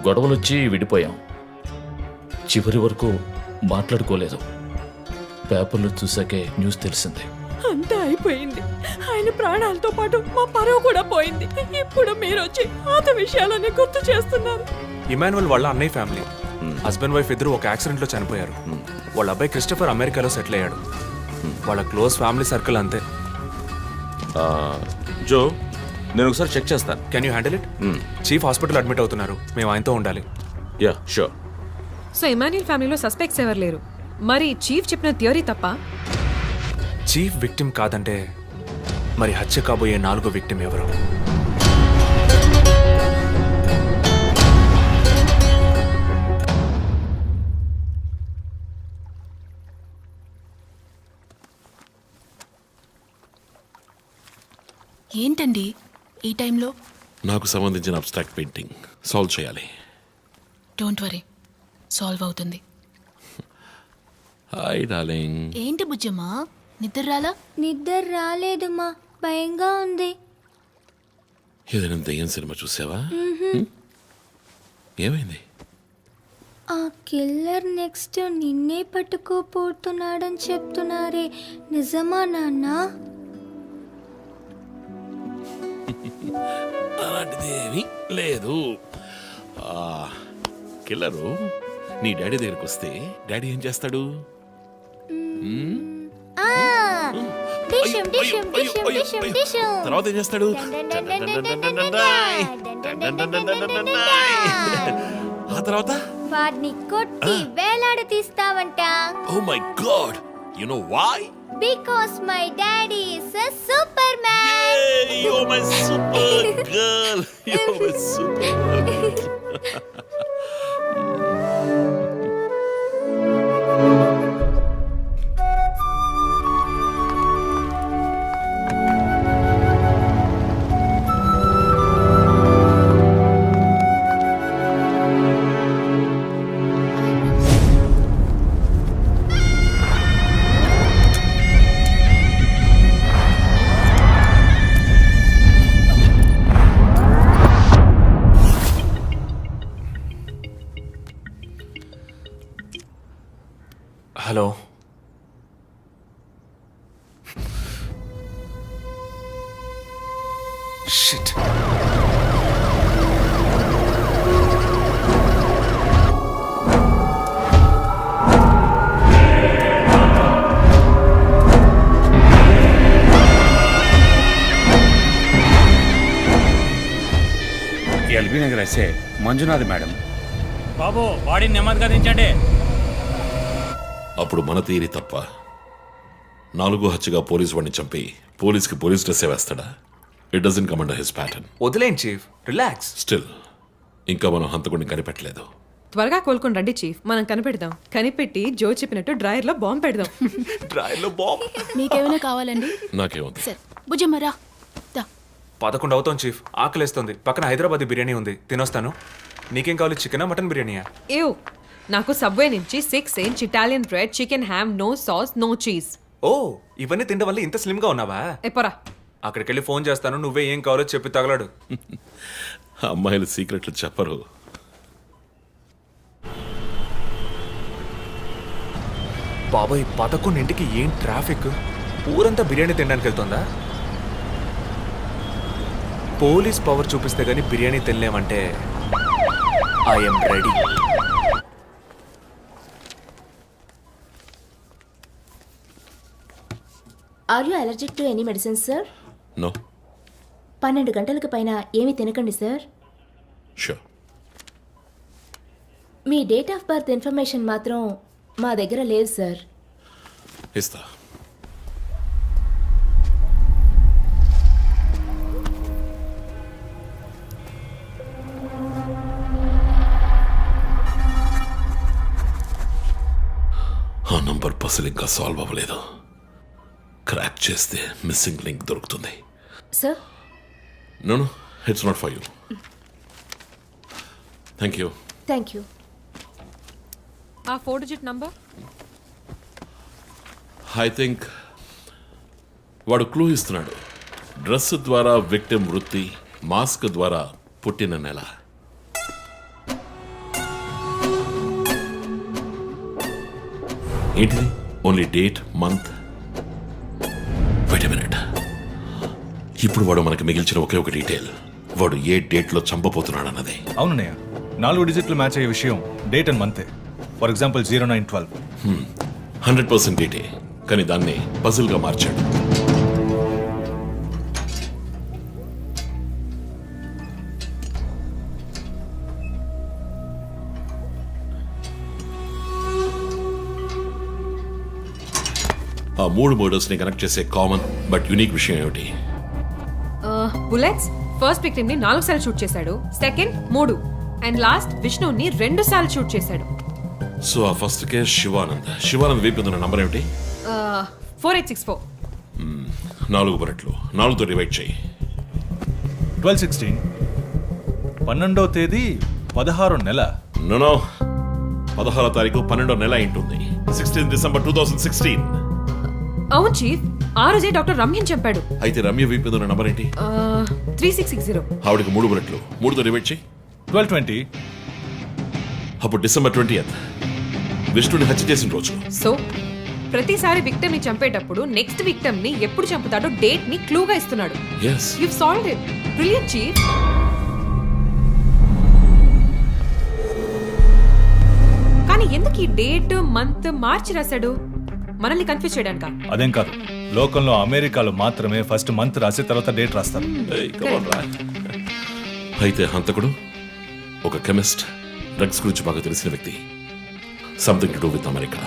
గొడవలొచ్చి విడిపోయాం. చివరి వరకు మాట్లాడుకోలేదు. పేపర్లో చూసాకే న్యూస్ తెలిసింది. అంతా అయిపోయింది. ఆయన ప్రాణాలతో పాటు మా పరువు కూడా పోయింది. ఇప్పుడు మీరు వచ్చి పాత విషయాలన్నీ గుర్తు చేస్తున్నారు. ఇమానువల్ వాళ్ళ అన్నయ్య ఫ్యామిలీ, హస్బెండ్ వైఫ్ ఇద్దరు ఒక యాక్సిడెంట్ లో చనిపోయారు. వాళ్ళ అబ్బాయి క్రిస్టఫర్ అమెరికాలో సెటిల్ అయ్యాడు. వాళ్ళ క్లోజ్ ఫ్యామిలీ సర్కిల్ అంతే. జో, నేను ఒకసారి చెక్ చేస్తాను. Can you handle it? Chief hospital admit అవుతున్నారు. మేము ఆయనతో ఉండాలి. Yeah sure. సో ఇమాన్యుల్ ఫ్యామిలీలో సస్పెక్ట్స్ ఎవరు లేరు. మరి చీఫ్ చెప్పిన థియరీ తప్ప? చీఫ్ విక్టిమ్ కాదంటే మరి హత్య కాబోయే 4వ విక్టిమ్ ఎవరు? ఏంటండి ఈ టైంలో? నాకు సంబంధించిన అబ్స్ట్రాక్ట్ పెయింటింగ్ సాల్వ్ చేయాలి. డోంట్ వరీ, సాల్వ్ అవుతుంది. Hi darling. ఏంటి బుజ్జమ్మా, నిద్ర రాలా? నిద్ర రాలేదమ్మా, భయంగా ఉంది. ఏదైనా దెయ్యం సినిమా చూసావా? ఏమైంది? ఆ కిల్లర్ నెక్స్ట్ నిన్నే పట్టుకోపోతున్నాడని చెప్తున్నారే, నిజమా నాన్న? అలాంటిదేమీ లేదు. కిల్లరు నీ డాడీ దగ్గరికి వస్తే డాడీ ఏం చేస్తాడు? తర్వాత ఏం చేస్తాడు? ఆ తర్వాత వాడిని కొట్టి వేలాడ తీస్తావంట. Oh my god, you know why? Because my daddy is a super man. You are my super girl. You are my super girl. Hello, shit. LB Nagar SA Manjunath madam. బాబు, బాడీని నెమ్మదిగా దించండి. అప్పుడు మన తీరి తప్ప 4వ హత్యగా పోలీస్ వాడిని చంపి పోలీస్కి పోలీస్ డ్రెస్ వేస్తాడా? It doesn't come under his pattern. వదిలేండి చీఫ్, రిలాక్స్. స్టిల్ ఇంకా మనం హంతకుడిని కనిపెట్టలేదు. త్వరగా కోలుకొని రండి చీఫ్, మనం కనిపెడదాం. కనిపెట్టి జో చెప్పినట్టు డ్రాయర్ లో బాంబు పెడదాం. డ్రైలో బాంబ్. మీకేమైనా కావాలండి? నాకేముంది? సరే బుజ్జమ్మ రా. 11 అవుతాం చీఫ్, ఆకలేస్తుంది. పక్కన హైదరాబాద్ బిర్యానీ ఉంది, తినొస్తాను. నీకేం కావాలి, చికెనా మటన్ బిర్యానీయా? ఏవ్, నాకు సబ్వే నుంచి 6 inch Italian bread, chicken ham, no sauce, no cheese. Oh, ఇవన్నీ తినడం వల్ల ఇంత స్లిమ్ గా ఉన్నావా? ఎప్పరా, అక్కడికి వెళ్ళి ఫోన్ చేస్తాను, నువ్వే ఏం కావాలో చెప్పి తగలాడు. అమ్మాయిలు సీక్రెట్లు చెప్పరు. బాబాయ్ 11ంటికి ఏం ట్రాఫిక్? ఊరంతా బిర్యానీ తినడానికి వెళ్తుందా? పోలీస్ పవర్ చూపిస్తే గానీ బిర్యానీ తినలేమంటే I'm ready. Are you allergic to any medicine sir? No. 12 గంటలకు పైన ఏమీ తినకండి సార్. షూర్. మీ డేట్ ఆఫ్ బర్త్ ఇన్ఫర్మేషన్ మాత్రం మా దగ్గర లేదు సార్. ఇస్తా. ఆ నంబర్ పసిల్ ఇంకా సాల్వ్ అవ్వలేదు. క్రాక్ చేస్తే మిస్సింగ్ లింక్ దొరుకుతుంది. Sir no no, it's not for you. Thank you. Thank you. ఆ 4 డిజిట్ నంబర్ ఐ థింక్ వాడు క్లూ ఇస్తున్నాడు. డ్రెస్ ద్వారా విక్టిమ్ వృత్తి, మాస్క్ ద్వారా పుట్టిన నెల. ఏంటిది? Only date, month. Wait a minute. ఇప్పుడు వాడు మనకి మిగిల్చిన ఒకే ఒక డీటెయిల్, వాడు ఏ డేట్లో చంపబోతున్నాడు అన్నదే. అవునన్నయ్య, 4 డిజిట్లు మ్యాచ్ అయ్యే విషయం డేట్ అండ్ మంతే. For example 0912. 100% డేటే, కానీ దాన్ని పజిల్గా మార్చాడు. ఆ 3 మర్డర్స్ ని కనెక్ట్ చేసే కామన్ బట్ యూనిక్ విషయం ఏమిటి? బుల్లెట్స్ ఫస్ట్ విక్టిమ్ ని 4 సార్లు షూట్ చేశాడు, సెకండ్ 3, అండ్ లాస్ట్ విష్ణుని 2 సార్లు షూట్ చేశాడు. సో ఆ ఫస్ట్ కేస్ శివానంద్ వైపు ఉన్న నంబర్ ఏమిటి? 4864. 4 బుల్లెట్లు 4తో డివైడ్ చేయి. 1216. 12వ తేదీ 16వ నెల. నో 16వ తారీఖు 12వ నెల ఉంటుంది. 16 డిసెంబర్ 2016. అవును చీఫ్, ఆ రోజే డాక్టర్ రమ్యని చంపాడు. అయితే రమ్య వైపు ఉన్న నంబర్ ఏంటి? 3660. ఆవిడకి 3 బుల్లెట్లు 3తో డివైడ్ చేయి. 1220. అప్పుడు డిసెంబర్ 20th విష్ణుని హత్య చేసిన రోజు. సో ప్రతిసారి విక్టిమ్ ని చంపేటప్పుడు నెక్స్ట్ విక్టిమ్ ని ఎప్పుడు చంపుతాడో డేట్ ని క్లూగా ఇస్తున్నాడు. Yes. You've solved it. Brilliant, chief. కానీ ఎందుకు ఈ డేట్ మంత్ మార్చి రాశాడు? మనల్ని కన్ఫ్యూజ్ చేయడానికా? అదేం కాదు, లోకంలో అమెరికాలో మాత్రమే ఫస్ట్ మంత్ రాసి తర్వాత డేట్ రాస్తారు. అయితే హంతకుడు ఒక కెమిస్ట్, డ్రగ్స్ గురించి బాగా తెలిసిన వ్యక్తి. Something to do with America.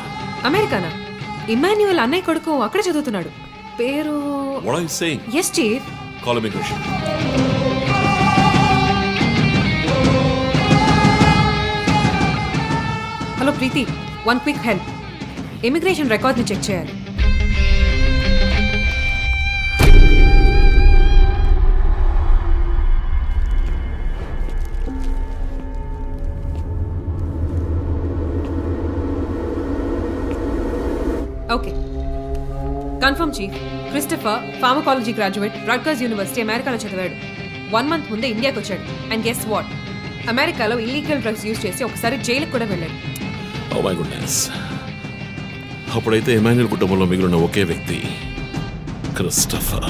అమెరికానా? ఇమాన్యుయల్ అన్నయ్య కొడుకు అక్కడ చదువుతున్నాడు. పేరు What are you saying? Yes, chief. Call immigration. Hello Preethi, one quick help. Immigration record ని చెక్ చేయాలి. Okay, confirm chief. Christopher pharmacology graduate, Rutgers university, అమెరికాలో చదివాడు. 1 month ముందే ఇండియాకి వచ్చాడు. అండ్ గెస్ వాట్, అమెరికాలో ఇల్లీగల్ డ్రగ్స్ యూజ్ చేసి ఒకసారి జైలుకి కూడా వెళ్ళాడు. Oh my goodness. అప్పుడైతే ఎమాన్యుయల్ కుటుంబంలో మిగిలిన ఒకే వ్యక్తి క్రిస్టఫర్.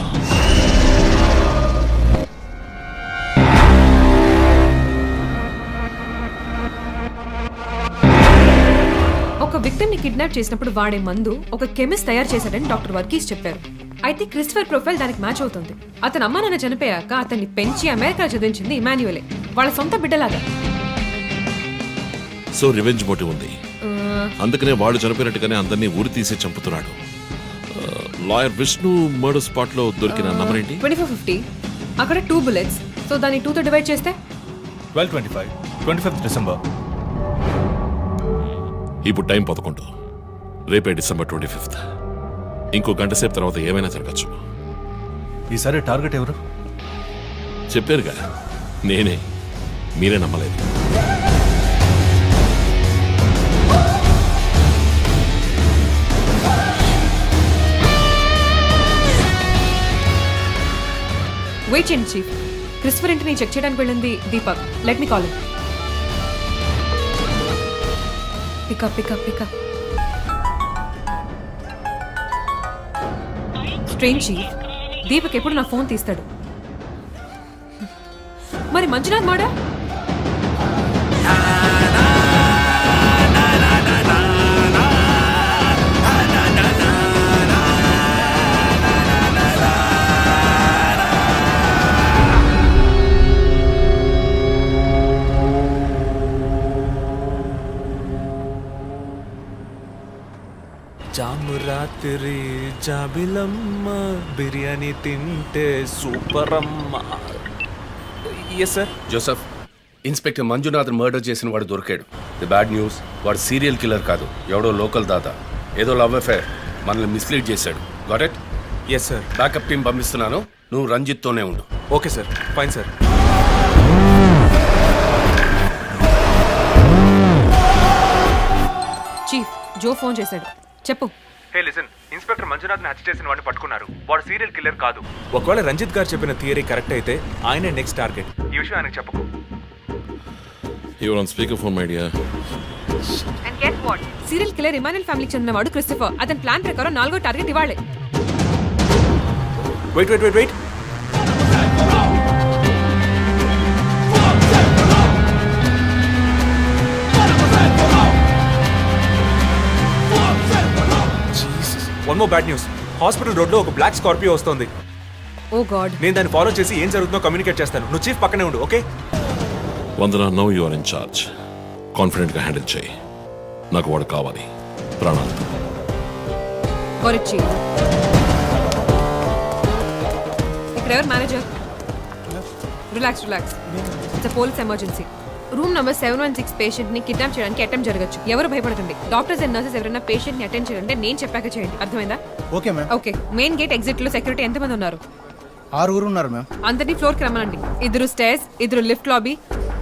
ఒక విక్టిమ్ ని కిడ్నాప్ చేసినప్పుడు వాడే మందు ఒక కెమిస్ట్ తయారు చేశాడని డాక్టర్ వర్గీస్ చెప్పారు. అయితే క్రిస్టఫర్ ప్రొఫైల్ దానికి మ్యాచ్ అవుతుంది. అతను అమ్మ నాన్న చనిపోయాక అతన్ని పెంచి అమెరికా చదివించింది ఇమాన్యుయలే, వాళ్ళ సొంత బిడ్డలాగా. సో రివెంజ్ మోటివ్ ఉంది, అందుకనే వాడు చనిపోయినట్టుగానే అందరినీ ఊరి తీసి చంపుతున్నాడు. లాయర్ విష్ణు మర్డర్ స్పాట్ లో దొరికిన నంబర్ ఏంటి? 2450. అక్కడ 2 bullets. సో దాన్ని 2తో డివైడ్ చేస్తే 1225. 25th December. ఇప్పుడు టైం 11. రేపే డిసెంబర్ 25th. ఇంకో గంట సేపు తర్వాత ఏమైనా జరగచ్చు. ఈసారి టార్గెట్ ఎవరు? చెప్పారుగా, నేనే. మీరే నమ్మలేదు. వెయిట్ చేయండి చీఫ్. క్రిస్టఫర్ ఇంటిని చెక్ చేయడానికి వెళ్ళింది Deepak. Let me call him. Pick up pick up pick up. Strange chief, Deepak ఎప్పుడు నా ఫోన్ తీస్తాడు. మరి మంజునాథ్ మాడా? జాము రాత్రి జాబిలమ్మ బిర్యానీ తింటే సూపర్ అమ్మ. Yes sir. Joseph, inspector Manjunath murder చేసిన వాడు దొరికాడు. ది బ్యాడ్ న్యూస్, వాడు సీరియల్ కిల్లర్ కాదు, ఎవడో లోకల్ దాదా. ఏదో లవ్ అఫేర్, మనల్ని మిస్లీడ్ చేశాడు. Got it? Yes sir. Backup team పంపిస్తున్నాను, నువ్వు రంజిత్తోనే ఉండు. Okay sir, fine sir. Chief, Jo phone చేశాడు. చెప్పు. హే లిసన్, ఇన్స్పెక్టర్ మంజునాథ్ని హత్య చేసిన వాడిని పట్టుకున్నారు. వాడు సీరియల్ కిల్లర్ కాదు. ఒకవేళ రంజిత్ గారు చెప్పిన థియరీ కరెక్ట్ అయితే ఆయనే నెక్స్ట్ టార్గెట్. ఈ విషయం ఆయనకు చెప్పకు. Your on speaker phone my dear. And get what? Serial killer Emmanuel ఫ్యామిలీకి చెందినవాడు క్రిస్టఫర్. అతని ప్లాన్ ప్రకారం 4వ టార్గెట్ ఇవాళే. Wait wait wait wait. One more bad news. Hospital road లో ఒక బ్లాక్ స్కార్పియో వస్తుంది. Oh god. నేను దాన్ని ఫాలో చేసి ఏం జరుగుతుందో కమ్యూనికేట్ చేస్తాను. నువ్వు చీఫ్ పక్కనే ఉండు, okay? Vandana, no you are in charge. Confident గా హ్యాండిల్ చేయి. నాకు వాడు కావాలి, ప్రాణాలతో. ఇక్కడ ఎవరు manager? Relax relax. It's police emergency. Room number 716 patient ని కిడ్నాప్ చేయడానికి అటెంప్ట్ జరగచ్చు. ఎవరు భయపడకండి. డాక్టర్స్ అండ్ నర్సెస్ ఎవరైనా పేషెంట్ ని అటెండ్ చేయాలంటే నేను చెప్పాక చేయండి. అర్థమైందా? Okay ma'am. Okay. Main gate exit లో సెక్యూరిటీ ఎంతమంది ఉన్నారు? 6 ఉన్నారు మ్యామ్. అందరినీ ఫ్లోర్ కి రమ్మనండి. 2 స్టేర్స్, 2 లిఫ్ట్ లాబీ,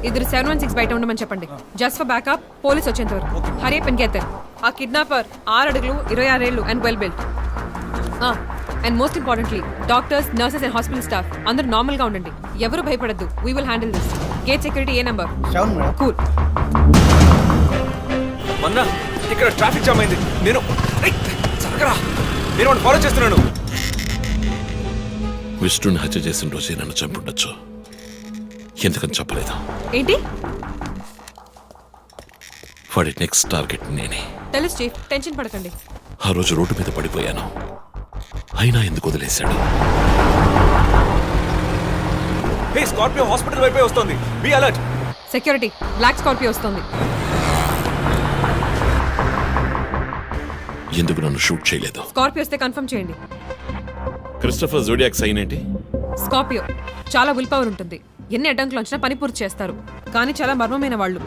2 716 బయట ఉండమని చెప్పండి. జస్ట్ ఫర్ బ్యాకప్, పోలీస్ వచ్చేంత వరకు. Hurry up and get there. ఆ కిడ్నాపర్ 6 అడుగులు 26 ఏళ్ళు and well built. And most importantly, doctors, nurses and hospital staff అందరూ నార్మల్ గా ఉండండి. ఎవరు భయపడద్దు. We will handle this. Gate security ఏ నంబర్? 7 మేడం. కూల్. మన్నా, ఇక్కడ ట్రాఫిక్ జామ్ అయింది. నేను వాడిని ఫాలో చేస్తున్నాను. విష్ణుని హత్య చేసిన రోజే నన్ను చంపుండొచ్చు. ఎందుకని చెప్పలేదు? ఏంటి? వాడి నెక్స్ట్ టార్గెట్ నేనే. తెలుసు చీఫ్, టెన్షన్ పడకండి. ఆ రోజు రోడ్డు మీద పడిపోయాను, అయినా ఎందుకు వదిలేశాడు? హే, స్కార్పియో హాస్పిటల్ వైపే వస్తుంది. Be alert. Security, black Scorpio వస్తుంది. ఎందుకు నన్ను షూట్ చేయలేదు? స్కార్పియో వస్తే కన్ఫర్మ్ చేయండి. క్రిస్టఫర్ జోడియాక్ సైన్ ఏంటి? స్కార్పియో చాలా విల్ పవర్ ఉంటుంది. ఎన్ని అడ్డంకులు వచ్చినా పని పూర్తి చేస్తారు. కానీ చాలా మర్మమైన వాళ్ళు.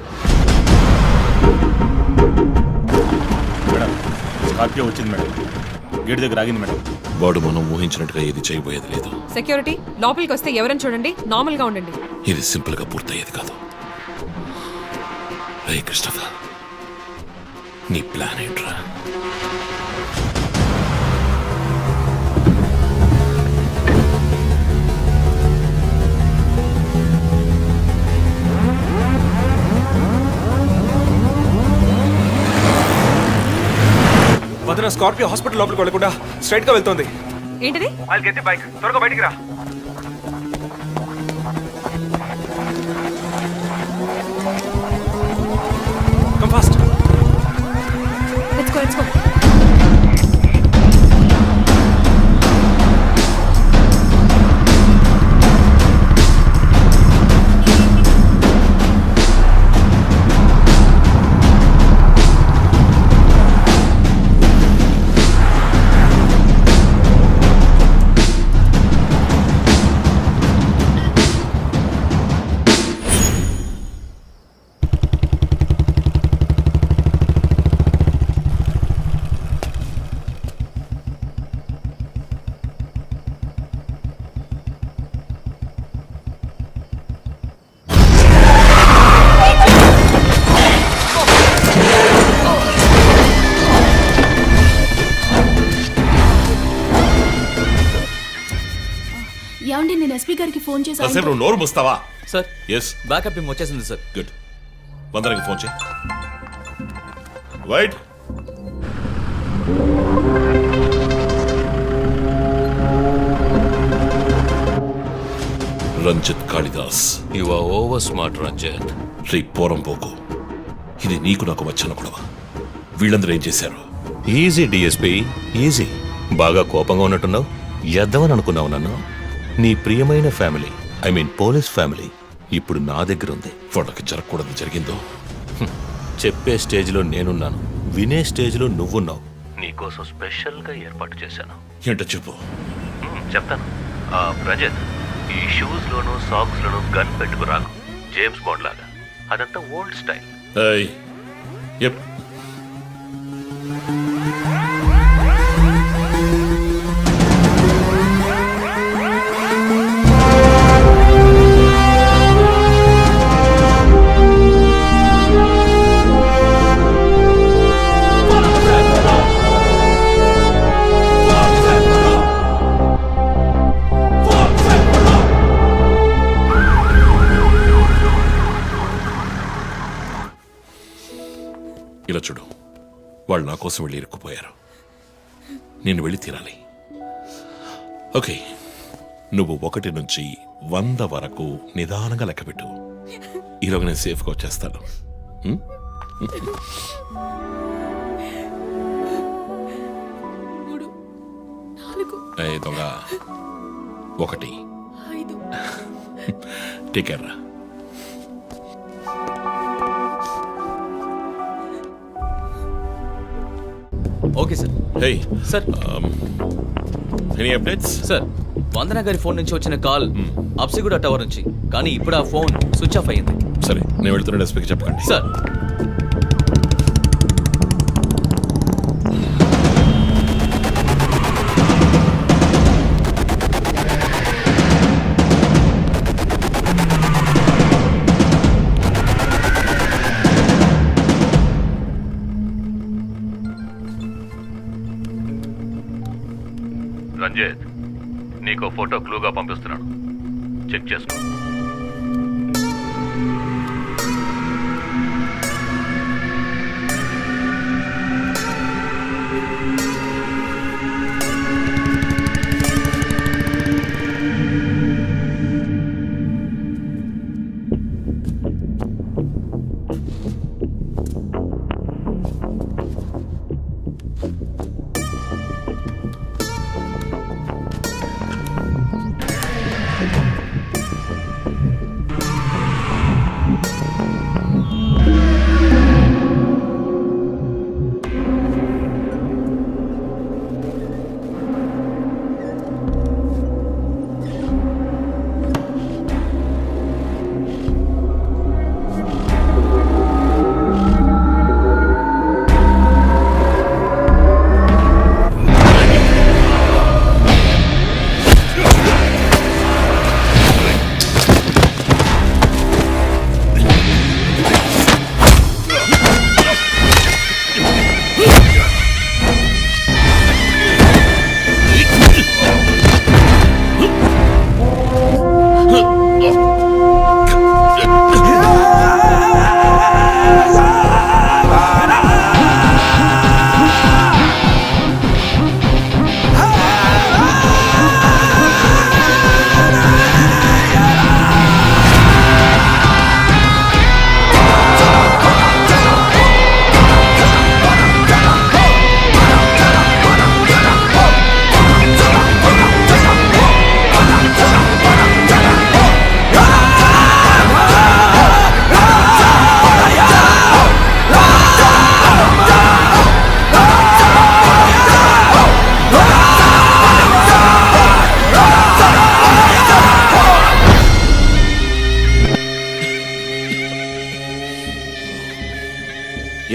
మేడం, స్కార్పియో వచ్చింది మేడం. గేట్ దగ్గర ఆగింది మేడం. వాడు మనం ఊహించినట్టుగా ఏది చేయబోయేది లేదు. సెక్యూరిటీ, లోపలికి వస్తే ఎవరని చూడండి. నార్మల్ గా ఉండండి. ఇది సింపుల్ గా పూర్తయ్యేది కాదు. రే క్రిస్టఫర్, నీ ప్లాన్ ఏంట్రా? వదిన, స్కార్పియో హాస్పిటల్ లోపలికి వెళ్ళకుండా స్ట్రైట్ గా వెళ్తుంది. ఏంటిది? I'll get the bike. త్వరగా బయటికి రా. Come fast. Let's go, let's go. ఏమండి నేను ఎస్పీ గారికి ఫోన్ చేసి కాసేపు నువ్వు నోరు మూస్తావా? సార్ ఎస్, బ్యాకప్ టీమ్ వచ్చేసింది సార్. గుడ్. వందనకి ఫోన్ చేయి. Wait, Ranjith Kalidas. You are over smart Ranjith. రీ పోరం పోకు, ఇది నీకు నాకు వచ్చిన గొడవ. వీళ్ళందరూ ఏం చేశారు? Easy DSP, easy. బాగా కోపంగా ఉన్నట్టున్నావు. ఎద్దవని అనుకున్నావు నన్ను. నీ ప్రియమైన family, I mean police family ఇప్పుడు నా దగ్గర ఉంది. వాళ్ళకి జరగకూడదు జరిగిందో. చెప్పే స్టేజ్లో నేనున్నాను, వినే స్టేజ్లో నువ్వున్నావు. నీకోసం స్పెషల్గా ఏర్పాటు చేశాను. ఏంటో చెప్పు. చెప్తాను. రజత్, ఈ షూస్లోను సాక్స్లోను గన్ పెట్టుకురాకు, జేమ్స్ బాండ్ లాగా. అదంతా ఓల్డ్ స్టైల్. ఏయ్, ఎప్. ఇలా చూడు, వాళ్ళు నా కోసం వెళ్ళి ఇరుక్కుపోయారు. నేను వెళ్ళి తీరాలి. ఓకే, నువ్వు 1 నుంచి 100 వరకు నిదానంగా లెక్కపెట్టు. ఈరోజు నేను సేఫ్గా వచ్చేస్తాను. దొంగ 1 టేక్ కేర్ రా. Okay sir. Hey sir, any updates? Sir, Vandana గారి ఫోన్ నుంచి వచ్చిన కాల్ అప్సిగూడ టవర్ నుంచి, కానీ ఇప్పుడు ఆ ఫోన్ స్విచ్ ఆఫ్ అయ్యింది. సరే, నేను వెళ్తున్న ఎస్పీకి చెప్పకండి. సార్. రంజిత్, నీకో ఫోటో క్లూగా పంపిస్తున్నాను, చెక్ చేసుకో.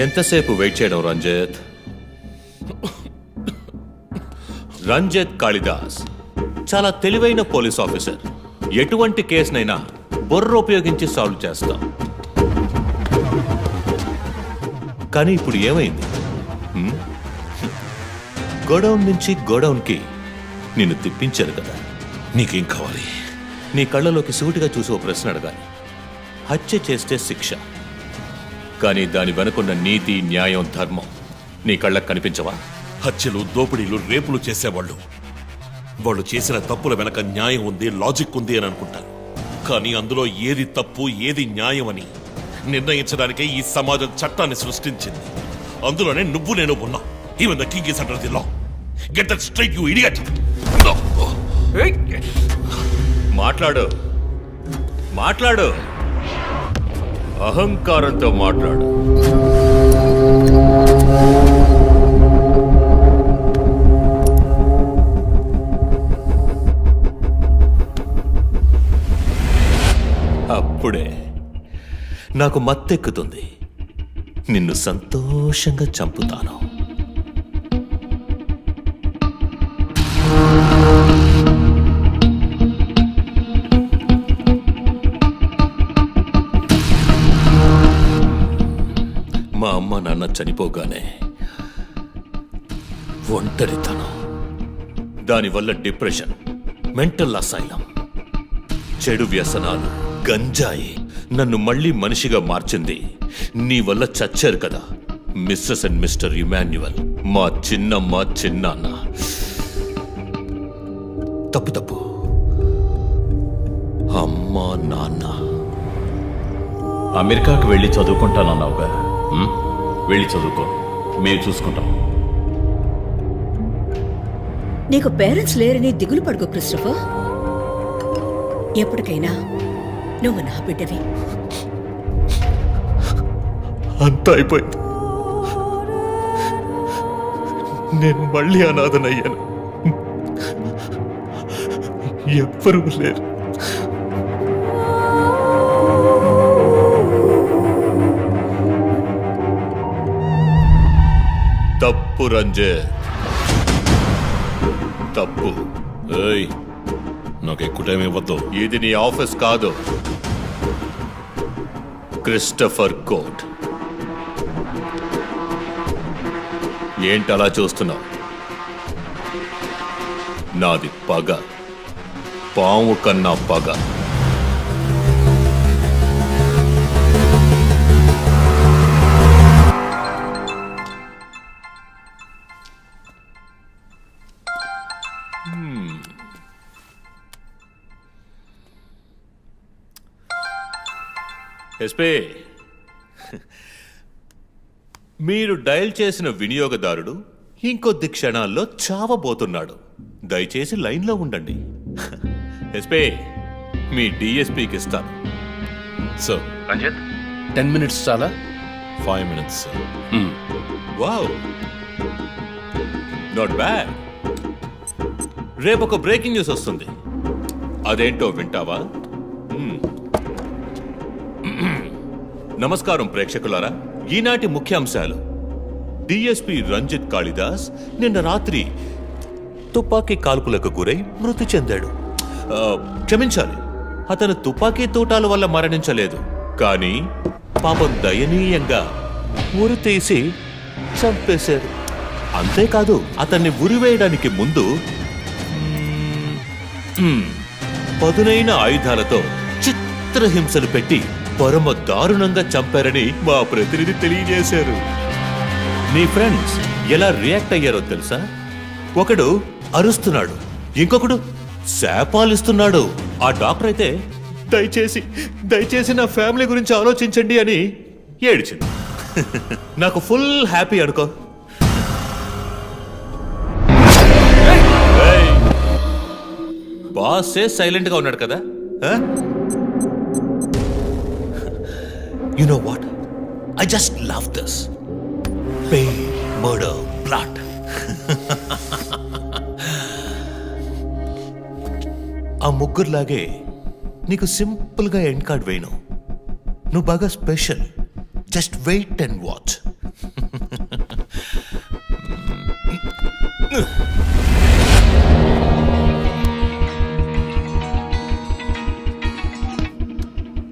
ఎంతసేపు వెయిట్ చేయడం రంజిత్? రంజిత్ కాళిదాస్ చాలా తెలివైన పోలీస్ ఆఫీసర్. ఎటువంటి కేసునైనా బుర్ర ఉపయోగించి సాల్వ్ చేస్తాం. కానీ ఇప్పుడు ఏమైంది? గోడౌన్ నుంచి గోడౌన్కి నిన్ను తిప్పించారు కదా. నీకేం కావాలి? నీ కళ్ళలోకి సూటిగా చూసి ఓ ప్రశ్న అడగాలి. హత్య చేస్తే శిక్ష, కానీ దాని వెనుకున్న నీతి, న్యాయం, ధర్మం నీ కళ్ళకు కనిపించవా? హత్యలు, దోపిడీలు, రేపులు చేసేవాళ్ళు వాళ్ళు చేసిన తప్పుల వెనక న్యాయం ఉంది, లాజిక్ ఉంది అని అనుకుంటారు. కానీ అందులో ఏది తప్పు, ఏది న్యాయం అని నిర్ణయించడానికే ఈ సమాజం చట్టాన్ని సృష్టించింది. అందులోనే నువ్వు నేను ఉన్నా. Even the king is under the law. Get that straight, you idiot. మాట్లాడు, మాట్లాడు, అహంకారంతో మాట్లాడు. అప్పుడే నాకు మత్తెక్కుతుంది. నిన్ను సంతోషంగా చంపుతాను. మా అమ్మ నాన్న చనిపోగానే ఒంటరితనం, దానివల్ల డిప్రెషన్, మెంటల్ అసైలం, చెడు వ్యసనాలు, గంజాయి నన్ను మళ్ళీ మనిషిగా మార్చింది. నీ వల్ల చచ్చారు కదా మిస్సెస్ అండ్ మిస్టర్ ఇమాన్యువల్, మా చిన్నమ్మ, చిన్నాన్న. తప్పు తప్పు, అమ్మ, నాన్న. అమెరికాకు వెళ్ళి చదువుకుంటానన్నావుగా, వెళ్ళి చదువుకో, మేము చూసుకుంటాం. నీకు పేరెంట్స్ లేరని దిగులు పడుకో క్రిస్టఫర్. ఎప్పటికైనా నువ్వు నా బిడ్డవి. అంతా అయిపోయింది. నేను మళ్ళీ అనాథనయ్యాను. ఎవ్వరూ లేరు. తప్పు రంజిత్, తప్పు. ఏయ్, నాకు ఎక్కువ టైం ఇవ్వద్దు. ఇది నీ ఆఫీస్ కాదు, క్రిస్టఫర్ కోర్ట్. ఏంటలా చూస్తున్నావు? నాది పగ, పాము కన్నా పగ. ఎస్పీ, మీరు డయల్ చేసిన వినియోగదారుడు ఇంకొద్ది క్షణాల్లో చావబోతున్నాడు. దయచేసి లైన్లో ఉండండి. ఎస్పీ, మీ డిఎస్పీకి ఇస్తాను. సార్, రంజిత్ 10 minutes చాలా? 5 minutes, sir. Wow, not bad. రేపు ఒక బ్రేకింగ్ న్యూస్ వస్తుంది. అదేంటో వింటావా? నమస్కారం ప్రేక్షకులారా. ఈనాటి ముఖ్యాంశాలు: డిఎస్పీ రంజిత్ కాళిదాస్ నిన్న రాత్రి తుపాకీ కాల్పులకు గురై మృతి చెందాడు. క్షమించాలి, అతను తుపాకీ తూటాల వల్ల మరణించలేదు, కానీ పాపం దయనీయంగా ఉరి తీసి చంపేశారు. అంతేకాదు, అతన్ని ఉరివేయడానికి ముందు పదునైన ఆయుధాలతో చిత్రహింసలు పెట్టి పరమ దారుణంగా చంపారని మా ప్రతినిధి తెలియజేశారు. నీ ఫ్రెండ్స్ ఎలా రియాక్ట్ అయ్యారో తెలుసా? ఒకడు అరుస్తున్నాడు, ఇంకొకడు శాపాలిస్తున్నాడు. ఆ డాక్టర్ అయితే దయచేసి నా ఫ్యామిలీ గురించి ఆలోచించండి అని ఏడ్చింది. నాకు ఫుల్ హ్యాపీ అనుకో. బాసే సైలెంట్ గా ఉన్నాడు కదా. You know what? I just love this. Pain, murder, blood. ఆ ముగ్గురులాగే నీకు సింపుల్ గా ఎండ్ కార్డ్ వేయను. నువ్వు బాగా special. Just wait and watch.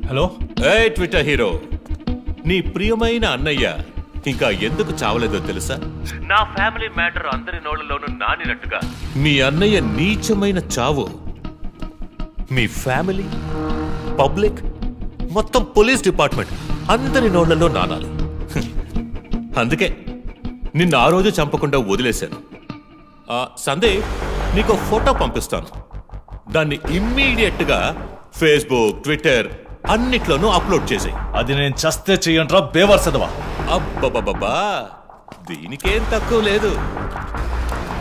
Hello. ఏ ట్విట్టర్ హీరో, నీ ప్రియమైన అన్నయ్య ఇంకా ఎందుకు చావలేదో తెలుసా? నా ఫ్యామిలీ మ్యాటర్ అందరి నోళ్లలోనూ నానినట్టుగా మీ అన్నయ్య నీచమైన చావు మీ ఫ్యామిలీ, పబ్లిక్, మొత్తం పోలీస్ డిపార్ట్మెంట్ అందరి నోళ్లలో నానాలి. అందుకే నిన్ను ఆ రోజు చంపకుండా వదిలేశాను. సందీప్, నీకు ఫోటో పంపిస్తాను. దాన్ని ఇమ్మీడియట్గా ఫేస్బుక్, ట్విట్టర్ అన్నిట్లోనూ అప్లోడ్ చేసాయి. అది నేను చస్తే చెయ్యంట్రా బేవర్సదవా. అబ్బబ్బబ్బా, దీనికేం తక్కువ లేదు.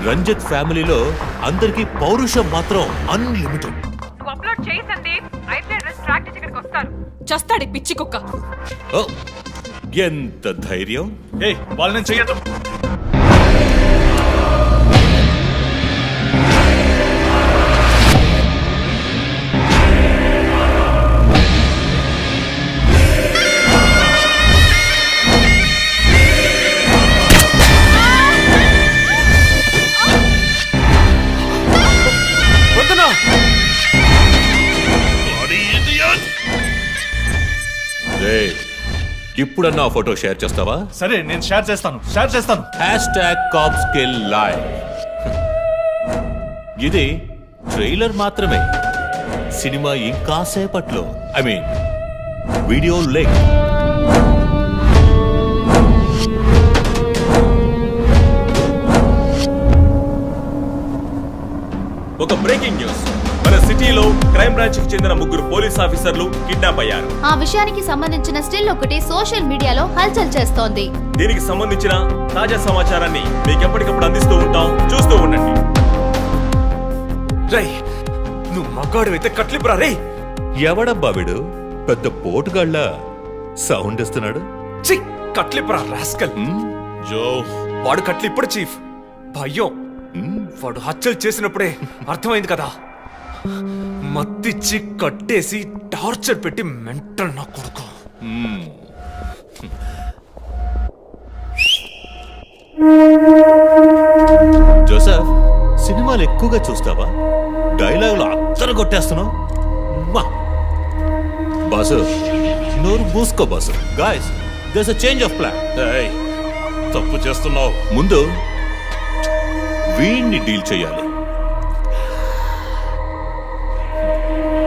రంజిత్ ఫ్యామిలీలో అందరికీ పౌరుషం మాత్రం అన్లిమిటెడ్. చస్తాడి పిచ్చి కుక్క. ఓ, ఎంత ధైర్యం! వాళ్ళని చెయ్యదు. ఇప్పుడన్నా ఫోటో షేర్ చేస్తావా? సరే, నేను షేర్ చేస్తాను. #CopsKillLive. ఇది ట్రైలర్ మాత్రమే. సినిమా ఇంకా సేపట్లో, ఐ మీన్ వీడియో లింక్. ఒక బ్రేకింగ్ న్యూస్. మన సిటీలో క్రైమ్ బ్రాంచ్ కి చెందిన 3 పోలీస్ ఆఫీసర్లు కిడ్నాప్ అయ్యారు. ఆ విషయానికి సంబంధించిన స్టిల్ ఒకటి సోషల్ మీడియాలో హల్చల్ చేస్తోంది. దీనికి సంబంధించిన తాజా సమాచారాన్ని మీకు ఎప్పటికప్పుడు అందిస్తూ ఉంటాం, చూస్తూ ఉండండి. రై, నువ్వు మగాడు అయితే కట్లిపురా. రే, ఎవడబ్బా వీడు? పెద్ద పోటుగాళ్ళ సౌండ్ ఇస్తున్నాడు. కట్లిపురా రాస్కల్. జో, వాడు కట్లిప్పుడు చీఫ్. భయం. వాడు హత్యలు చేసినప్పుడే అర్థమైంది కదా. మత్తిచ్చి కట్టేసి టార్చర్ పెట్టి మెంటల్ నా కొడుకు. జోసెఫ్, సినిమాలు ఎక్కువగా చూస్తావా? డైలాగులు అత్తరు కొట్టేస్తున్నావు. బాసు, నోరు మూసుకో boss. Guys, there's a change of plan. తప్పు చేస్తున్నావు. ముందు వీణ్ణి డీల్ చేయాలి.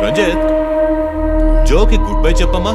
రంజిత్, జోకి గుడ్ బై చెప్పమ్మా.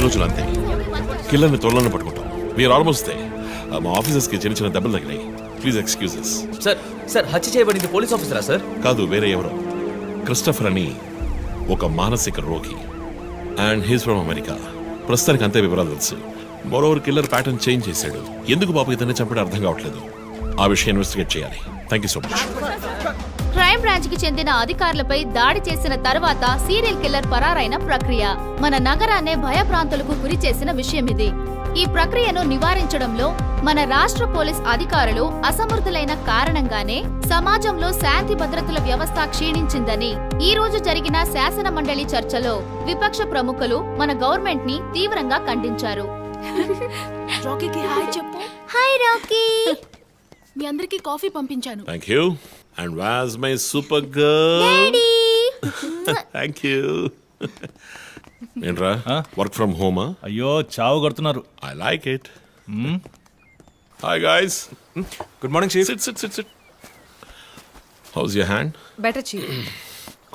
రోజులు అంతే. కిల్లర్ని త్వరలోనే పట్టుకుంటాం. వీఆర్ ఆల్మోస్ట్ మా ఆఫీసర్స్కి చిన్న చిన్న దెబ్బలు తగిలాయి. Please excuses. సార్ హత్య చేయబడింది పోలీస్ ఆఫీసరా సార్? కాదు, వేరే ఎవరో. క్రిస్టఫర్ అని ఒక మానసిక రోగి. And he's from America. ప్రస్తుతానికి అంతే వివరాలు తెలుసు. మరోవర్ కిల్లర్ ప్యాటర్న్ చేంజ్ చేశాడు. ఎందుకు పాప ఇతన్ని చంపడం అర్థం కావట్లేదు. ఆ విషయం ఇన్వెస్టిగేట్ చేయాలి. Thank you so much. Crime branch కి చెందిన అధికారులపై దాడి చేసిన తర్వాత సీరియల్ కిల్లర్ పరారైన ప్రక్రియ మన నగరాన్నే భయభ్రాంతులకు గురి చేసిన విషయం ఇది. ఈ ప్రక్రియను నివారించడంలో మన రాష్ట్ర పోలీస్ అధికారులు అసమర్థులైన కారణంగానే సమాజంలో శాంతి భద్రతల వ్యవస్థ క్షీణించిందని ఈ రోజు జరిగిన శాసన మండలి చర్చలో విపక్ష ప్రముఖులు మన గవర్నమెంట్ ని తీవ్రంగా ఖండించారు. రాకీకి హాయ్ చెప్పు. Hi Rocky. మీ అందరికీ కాఫీ పంపించాను. Thank you. And was my super girl. Thank you. ఏంట్రా వర్క్ ఫ్రమ్ హోమా? అయ్యో చావు కొడుతున్నారు. I like it. Hi guys. Good morning chief. Sit sit sit sit. House your hand? Better chief.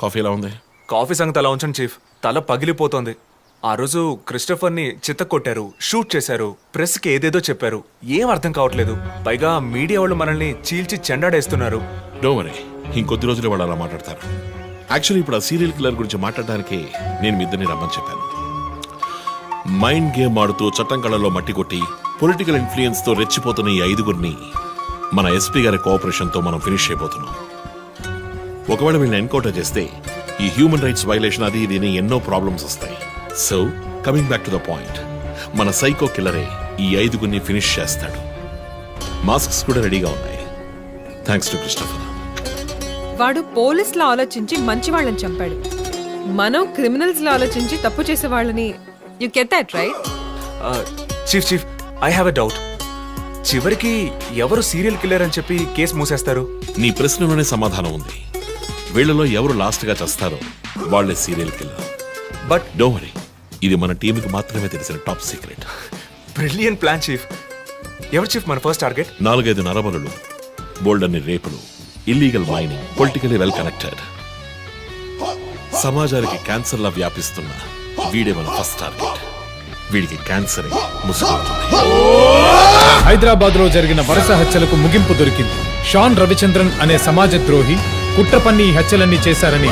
Coffee ఎలా ఉంది? కాఫీ సంగతి అలా ఉంచండి చీఫ్. తల పగిలిపోతోంది. ఆ రోజు క్రిస్టఫర్ని చిత్త కొట్టారు, షూట్ చేశారు, ప్రెస్కి ఏదేదో చెప్పారు. ఏం అర్థం కావట్లేదు. పైగా మీడియా వాళ్ళు మనల్ని చీల్చి చెండాడేస్తున్నారు. డోంట్ వరీ, ఇంకొద్ది రోజులే వాళ్ళు అలా మాట్లాడతారు. యాక్చువల్లీ ఇప్పుడు ఆ సీరియల్ కిల్లర్ గురించి మాట్లాడడానికి నేను మీ ఇద్దరిని రమ్మని చెప్పాను. మైండ్ గేమ్ ఆడుతూ చట్టం కళ్ళలో మట్టి కొట్టి పొలిటికల్ ఇన్ఫ్లుయెన్స్ తో రెచ్చిపోతున్న ఈ 5గురిని మన ఎస్పీ గారి కోఆపరేషన్తో మనం ఫినిష్ అయిపోతున్నాం. ఒకవేళ వీళ్ళని ఎన్కౌంటర్ చేస్తే ఈ హ్యూమన్ రైట్స్ వైలేషన్ అది ఇది ఎన్నో ప్రాబ్లమ్స్ వస్తాయి. So coming back to the point, మన సైకో కిల్లరే ఈ 5గురిని ఫినిష్ చేస్తాడు. మాస్క్స్ కూడా రెడీగా ఉన్నాయి. Thanks to Christopher. వాడు పోలీసులా ఆలోచించి మంచి వాళ్ళని చంపాడు. మనం క్రిమినల్స్ లా ఆలోచించి తప్పు చేసే వాళ్ళని. You get that right? Chief chief, I have a doubt. చివరికి ఎవరు సీరియల్ కిల్లర్ అని చెప్పి కేసు మూసేస్తారు? నీ ప్రశ్నలోనే సమాధానం ఉంది. వీళ్ళలో ఎవరు లాస్ట్ గా చేస్తారో వాళ్ళే serial killer. But don't worry, ఇది మన టీంకి మాత్రమే తెలిసిన top secret. Brilliant plan chief. ఎవరు చీఫ్ మన ఫస్ట్ టార్గెట్? 4-5 నరబలులు, బోల్డన్ని రేపులు, illegal mining, politically well connected, సమాజానికి క్యాన్సర్ లా వ్యాపిస్తున్న వీడే మన ఫస్ట్ టార్గెట్. వీడికి క్యాన్సర్ ముసుగుతుంది. హైదరాబాద్ లో జరిగిన వరుస హత్యలకు ముగింపు దొరికింది. షాన్ రవిచంద్రన్ అనే సమాజ ద్రోహి కుట్ర పన్ని ఈ హత్యలన్నీ చేశారని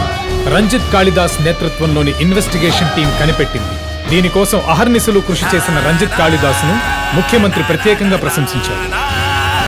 రంజిత్ కాళిదాస్ నేతృత్వంలోని ఇన్వెస్టిగేషన్ టీం కనిపెట్టింది. దీనికోసం అహర్నిశలు కృషి చేసిన రంజిత్ కాళిదాస్ ను ముఖ్యమంత్రి ప్రత్యేకంగా ప్రశంసించారు.